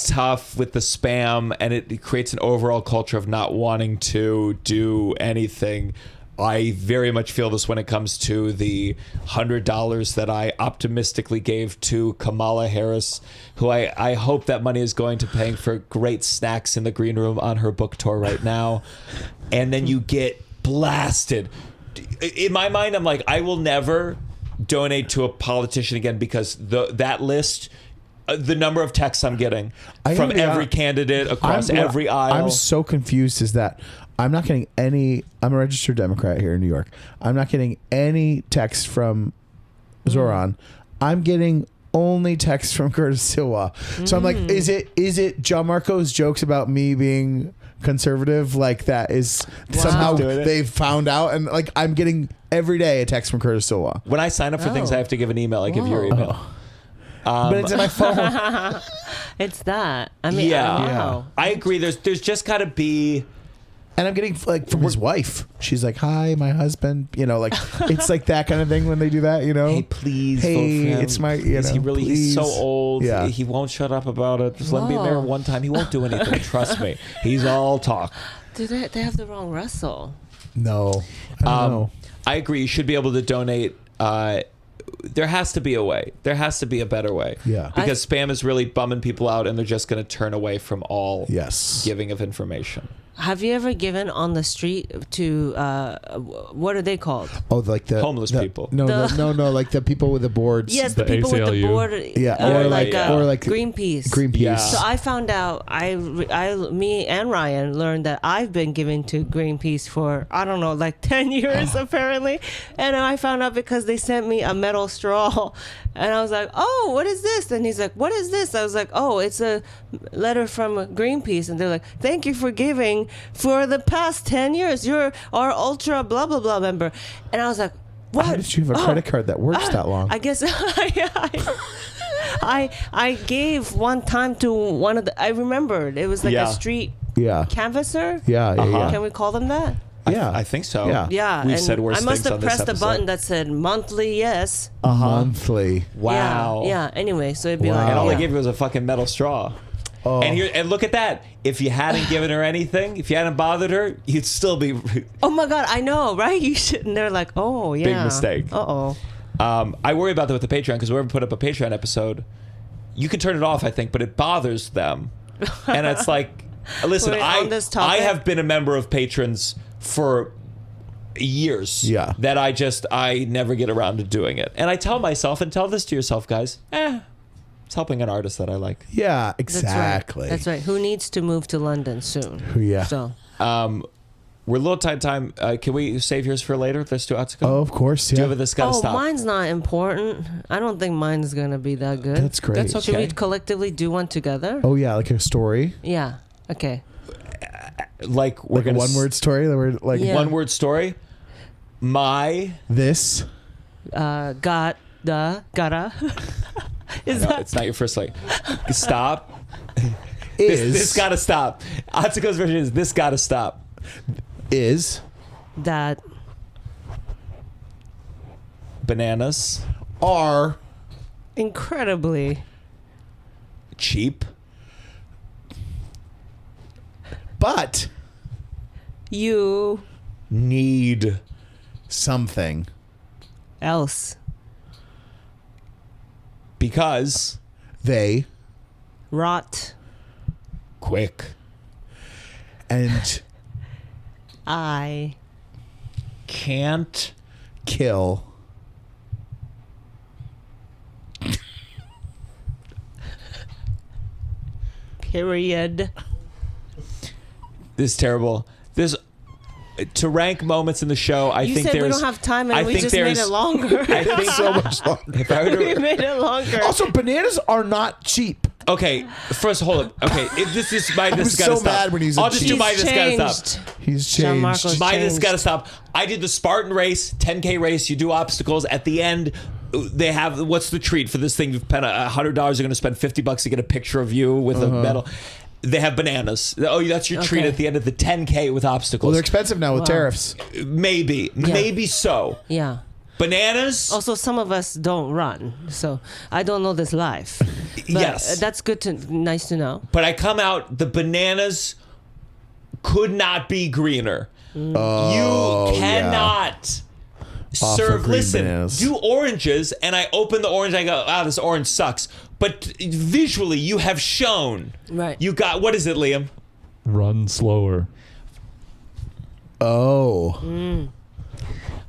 S2: tough with the spam, and it creates an overall culture of not wanting to do anything. I very much feel this when it comes to the $100 that I optimistically gave to Kamala Harris, who I hope that money is going to paying for great snacks in the green room on her book tour right now. And then you get blasted. In my mind, I'm like, I will never donate to a politician again because that list... the number of texts I'm getting from every candidate across every aisle.
S3: I'm so confused is that I'm not getting any... I'm a registered Democrat here in New York. I'm not getting any text from Zoran. I'm getting only text from Curtis Silva. So I'm like, is it Gianmarco's jokes about me being conservative? Like that is somehow they've found out, and like I'm getting every day a text from Curtis Silva.
S2: When I sign up for things, I have to give an email. I give your email.
S3: But it's in my phone.
S4: It's that. I mean, wow.
S2: I agree. There's just got to be...
S3: And I'm getting like from his wife. She's like, "Hi, my husband." You know, like it's like that kind of thing when they do that. You know,
S2: hey, please,
S3: hey,
S2: vote for him.
S3: it's my.
S2: Is he really?
S3: Please.
S2: He's so old.
S3: Yeah.
S2: He won't shut up about it. Just let him be mayor one time. He won't do anything. Trust me. He's all talk.
S4: Dude, they have the wrong Russell.
S3: No, I don't know.
S2: I agree. You should be able to donate. There has to be a way. There has to be a better way.
S3: Yeah.
S2: Because spam is really bumming people out, and they're just going to turn away from all giving of information.
S4: Have you ever given on the street to what are they called?
S3: Oh, like the
S2: homeless people.
S3: No, like the people with the boards.
S4: Yes, the people with the board. Or like Greenpeace.
S3: Greenpeace.
S2: Yeah.
S4: So I found out. Me and Ryan learned that I've been giving to Greenpeace for I don't know, like 10 years apparently, and I found out because they sent me a metal straw, and I was like, "Oh, what is this?" And he's like, "What is this?" I was like, "Oh, it's a letter from Greenpeace," and they're like, "Thank you for giving for the past 10 years. You're our ultra blah blah blah member." And I was like, "What?
S3: How did you have a credit card that works that long?"
S4: I guess I gave one time to one of the. I remembered it was like a street canvasser.
S3: Yeah.
S4: Can we call them that?
S3: Yeah,
S2: I think so.
S4: Yeah.
S2: We've
S4: and
S2: said worse
S4: I must
S2: things
S4: have
S2: on this
S4: pressed a
S2: episode.
S4: button that said monthly yes.
S3: Monthly.
S2: Wow.
S4: Yeah. Anyway, so it'd be
S3: Wow.
S4: like,
S2: And all they gave you was a fucking metal straw.
S3: Oh.
S2: And look at that. If you hadn't given her anything, if you hadn't bothered her, you'd still be...
S4: oh my God, I know, right? You should. And they're like, oh, yeah.
S2: Big mistake.
S4: Uh-oh.
S2: I worry about that with the Patreon, because whoever put up a Patreon episode, you can turn it off, I think, but it bothers them. And it's like, listen, I have been a member of patrons for years that I never get around to doing it. And I tell myself, and tell this to yourself, guys, it's helping an artist that I like.
S3: Yeah, exactly.
S4: That's right. Who needs to move to London soon?
S3: Yeah.
S4: So
S2: we're a little tight time. Can we save yours for later? Let's do Atsuko.
S3: Oh, of course. Yeah.
S2: Do you have this gotta stop?
S4: Mine's not important. I don't think mine's gonna be that good.
S3: That's great.
S2: That's okay.
S4: Should we collectively do one together?
S3: Oh yeah, like a story.
S4: Yeah. Okay.
S2: Like we're
S3: Like a
S2: gonna
S3: one-word story. That we're like
S2: one-word story.
S3: This.
S4: Gotta.
S2: It's not your first like. Stop.
S3: Is
S2: This gotta stop. Atsuko's version is this gotta stop.
S3: Is
S4: that
S2: Bananas
S3: are
S4: incredibly
S2: cheap.
S3: But
S4: You
S2: Need
S3: something.
S4: else.
S2: because
S3: They
S4: Rot.
S2: quick.
S3: and
S4: I
S2: Can't
S3: kill.
S4: period.
S2: This is terrible. There's to rank moments in the show. I
S4: You
S2: think
S4: said we
S2: there's.
S4: don't have time and
S2: I
S4: we
S2: think
S4: just made
S2: there's-
S4: it longer.
S2: I think
S3: So much longer.
S2: If I were
S4: We
S2: to,
S4: made it longer.
S3: Also, bananas are not cheap.
S2: okay, first hold up. Okay, if this is my. This
S3: was
S2: gotta
S3: so
S2: stop.
S3: mad when he's
S2: I'll
S3: a
S2: just
S3: cheat.
S2: do my.
S4: He's
S2: This gotta
S4: changed.
S2: stop.
S3: He's changed.
S4: Gianmarco's
S2: Mine has
S4: changed.
S2: got to stop. I did the Spartan race, 10K race. You do obstacles. At the end, they have what's the treat for this thing? You've spent $100. You're going to spend $50 to get a picture of you with a medal. They have bananas. Oh, that's your treat
S4: Okay.
S2: at the end of the 10K with obstacles.
S3: Well, they're expensive now with
S4: Wow.
S3: tariffs.
S2: Maybe so.
S4: Yeah.
S2: Bananas.
S4: Also, some of us don't run, so I don't know this life. But
S2: Yes.
S4: that's good to nice to know.
S2: But I come out. The bananas could not be greener.
S3: Oh,
S2: You cannot.
S3: Off
S2: Serve.
S3: of green
S2: Listen,
S3: bananas.
S2: do oranges, and I open the orange. I go, this orange sucks. But visually, you have shown.
S4: Right.
S2: You got what is it, Liam?
S7: Run slower.
S3: Oh.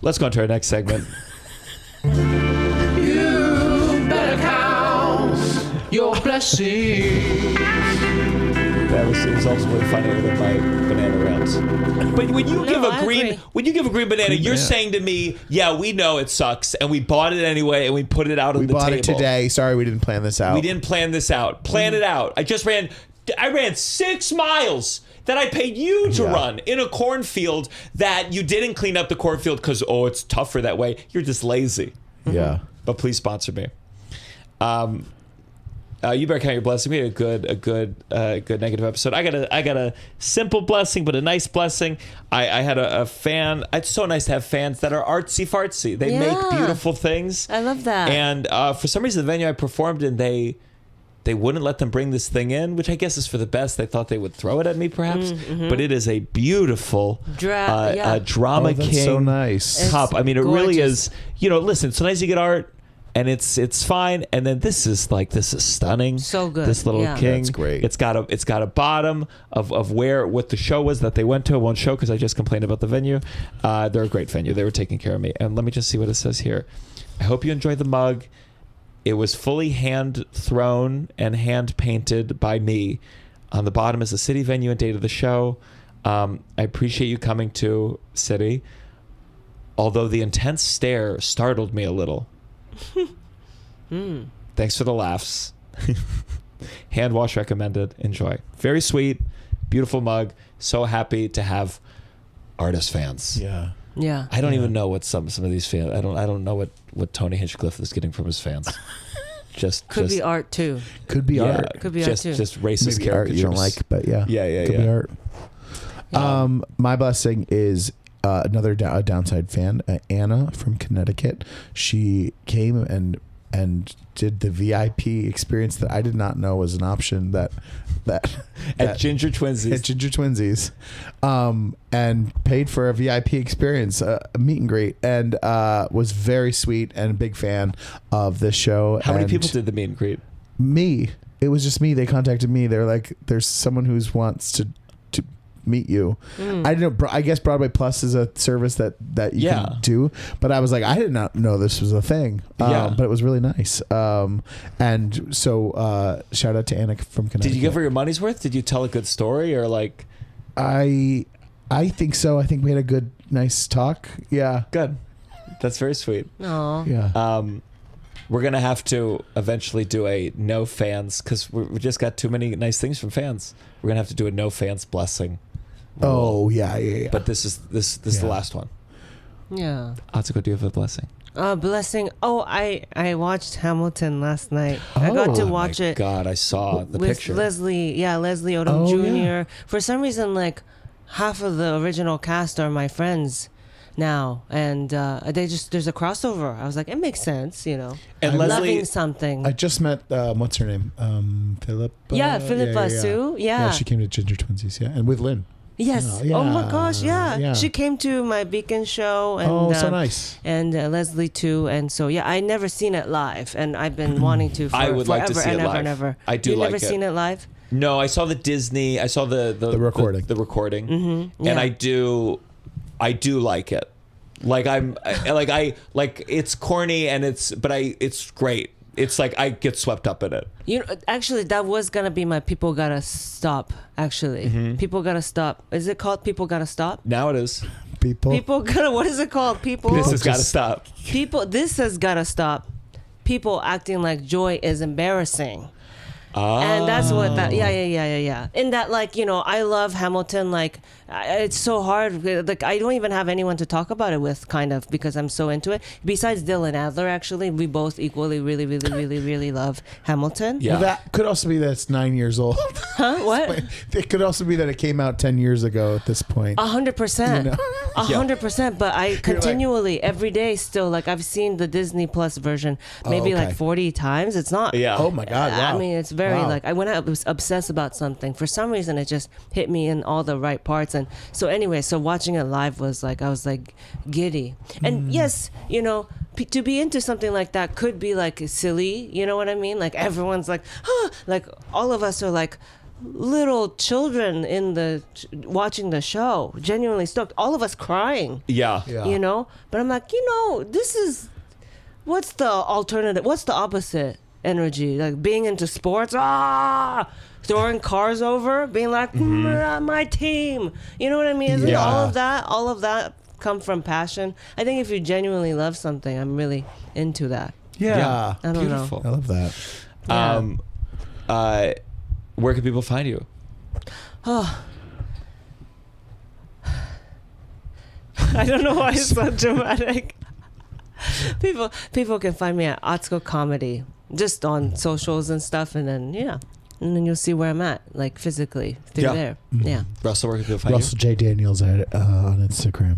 S2: Let's go on to our next segment.
S5: Your blessing.
S2: That was ultimately funnier than my banana rants. But when you give
S4: I
S2: a green,
S4: agree.
S2: when you give a green banana, you're
S3: banana.
S2: saying to me, "Yeah, we know it sucks, and we bought it anyway, and we put it out on
S3: We
S2: the
S3: bought
S2: table.
S3: it today. Sorry, we didn't plan this out.
S2: We didn't plan this out. Plan it out. I ran 6 miles that I paid you to
S3: Yeah.
S2: run in a cornfield that you didn't clean up the cornfield because, it's tougher that way. You're just lazy.
S3: Yeah.
S2: But please sponsor me. You better count your blessing. We had a good negative episode. I got a simple blessing, but a nice blessing. I had a fan. It's so nice to have fans that are artsy fartsy. They make
S4: Yeah.
S2: beautiful things.
S4: I love that.
S2: And for some reason, the venue I performed in, they wouldn't let them bring this thing in, which I guess is for the best. They thought they would throw it at me, perhaps. But it is a beautiful
S4: yeah.
S2: Drama
S3: Oh, that's
S2: King
S3: so nice.
S2: cup. I mean, it really
S4: gorgeous.
S2: is. Listen, it's so nice you get art. And it's fine, and then this is stunning.
S4: So good,
S2: This little
S4: yeah.
S2: king.
S3: That's great.
S2: It's got a bottom of what the show was that they went to. I won't show because I just complained about the venue. They're a great venue. They were taking care of me. And let me just see what it says here. I hope you enjoyed the mug. It was fully hand thrown and hand painted by me. On the bottom is the city venue and date of the show. I appreciate you coming to City. Although the intense stare startled me a little. Thanks for the laughs. Hand wash recommended. Enjoy. Very sweet, beautiful mug. So happy to have artist fans.
S3: Yeah.
S4: Yeah.
S2: I don't even know what some of these fans. I don't know what Tony Hinchcliffe is getting from his fans.
S4: Could be art too.
S3: Could be
S2: yeah,
S3: art.
S4: Could be art too.
S2: Just racist
S3: Maybe art
S2: caricatures.
S3: you don't like, but yeah.
S2: Yeah.
S3: Could be art. My blessing is another a downside fan, Anna from Connecticut. She came and did the VIP experience that I did not know was an option that
S2: At Ginger Twinsies.
S3: at Ginger Twinsies, and paid for a VIP experience, a meet and greet, and was very sweet and a big fan of this show.
S2: How many
S3: And
S2: people did the meet and greet?
S3: Me. It was just me. They contacted me. They're like, "There's someone who wants to meet you." I don't know. I guess Broadway Plus is a service that you
S2: Yeah.
S3: can do, but I was like, I did not know this was a thing.
S2: Yeah.
S3: But it was really nice. And so shout out to Anna from Connecticut.
S2: Did you give her your money's worth? Did you tell a good story or like?
S3: I think so. I think we had a good, nice talk. Yeah.
S2: Good. That's very sweet.
S4: Aw.
S3: Yeah.
S2: We're gonna have to eventually do a no fans because we just got too many nice things from fans. We're gonna have to do a no fans blessing.
S3: Oh yeah.
S2: But this is the
S3: Yeah.
S2: last one.
S4: Yeah.
S2: Atsuko, do you have a blessing?
S4: Blessing. Oh, I watched Hamilton last night. I got to
S3: Oh,
S4: watch
S2: My
S4: it
S2: God, I saw the
S4: with
S2: picture.
S4: Leslie Odom
S3: Oh,
S4: Jr.
S3: yeah.
S4: For some reason, like half of the original cast are my friends, now, and there's a crossover. I was like, it makes sense, you know.
S2: And Leslie,
S4: loving something.
S3: I just met what's her name? Philippa.
S4: Philippa Sue. Yeah.
S3: Yeah, she came to Ginger Twinsies. Yeah, and with Lynn.
S4: Yes.
S3: Yeah,
S4: Oh my gosh. Yeah.
S3: yeah.
S4: She came to my Beacon show, and
S3: So nice.
S4: and Leslie too, and so yeah, I never seen it live, and I've been wanting to.
S2: I would like to
S4: forever
S2: see
S4: and
S2: it
S4: ever
S2: live.
S4: and ever.
S2: I do
S4: You've
S2: like
S4: never
S2: it.
S4: seen it live?
S2: No, I saw the Disney. I saw the
S3: recording.
S2: The recording,
S4: Mm-hmm.
S2: and
S4: Yeah.
S2: I do like it. Like it's corny and it's great. It's like I get swept up in it.
S4: You know, actually, that was gonna be my people gotta stop. Actually, people gotta stop. Is it called people gotta stop?
S2: Now it is.
S4: People gotta. What is it called? People.
S2: This has got to stop.
S4: People. This has gotta stop. People acting like joy is embarrassing. And that's what that yeah. In that, like, you know, I love Hamilton. Like, it's so hard. Like, I don't even have anyone to talk about it with, kind of, because I'm so into it. Besides Dylan Adler, actually, we both equally really love Hamilton.
S2: Yeah.
S3: Well, that could also be that it's 9 years old.
S4: Huh? What?
S3: It could also be that it came out 10 years ago at this point.
S4: 100%.
S3: You know?
S4: 100%. But I continually, every day, still, like, I've seen the Disney Plus version maybe
S3: okay.
S4: like 40 times. It's not.
S2: Yeah.
S3: Oh my God! Wow.
S4: I mean, it's very
S3: Wow.
S4: like when I was obsessed about something, for some reason it just hit me in all the right parts. And so anyway, so watching it live was like, I was like giddy. And yes, you know, to be into something like that could be like silly, you know what I mean? Like everyone's like, huh, like all of us are like little children in the watching the show, genuinely stoked, all of us crying.
S2: Yeah.
S4: You know, but I'm like, you know, this is, what's the alternative, what's the opposite energy? Like being into sports, throwing cars over, being like, my team, you know what I mean? Isn't
S3: Yeah.
S4: all of that come from passion? I think if you genuinely love something, I'm really into that.
S3: Yeah.
S4: I don't
S2: Beautiful.
S3: I love that.
S4: Yeah.
S2: Where can people find you?
S4: I don't know why it's so dramatic. People can find me at Atsuko Comedy, just on socials and stuff, and then and then you'll see where I'm at, like physically through there. Yeah.
S2: Russell, where can people find
S3: Russell J. Daniels on Instagram.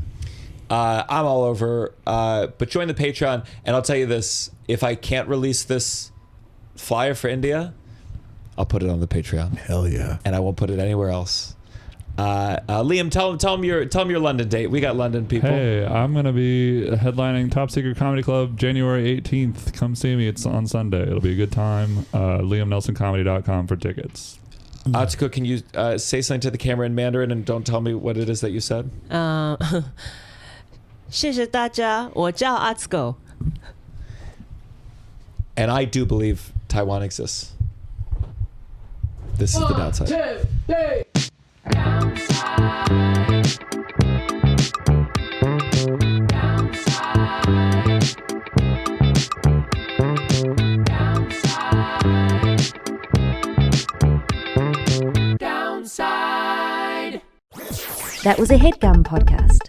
S2: I'm all over, but join the Patreon, and I'll tell you this: if I can't release this flyer for India, I'll put it on the Patreon.
S3: Hell yeah!
S2: And I won't put it anywhere else. Liam, tell them your London date. We got London people.
S7: Hey, I'm going to be headlining Top Secret Comedy Club January 18th. Come see me. It's on Sunday. It'll be a good time. LiamNelsonComedy.com for tickets.
S2: Atsuko, can you say something to the camera in Mandarin and don't tell me what it is that you said?
S4: 谢谢大家，我叫 Atsuko.
S2: And I do believe Taiwan exists. This is the downside.
S5: 2, 3.
S1: That was a Headgum podcast.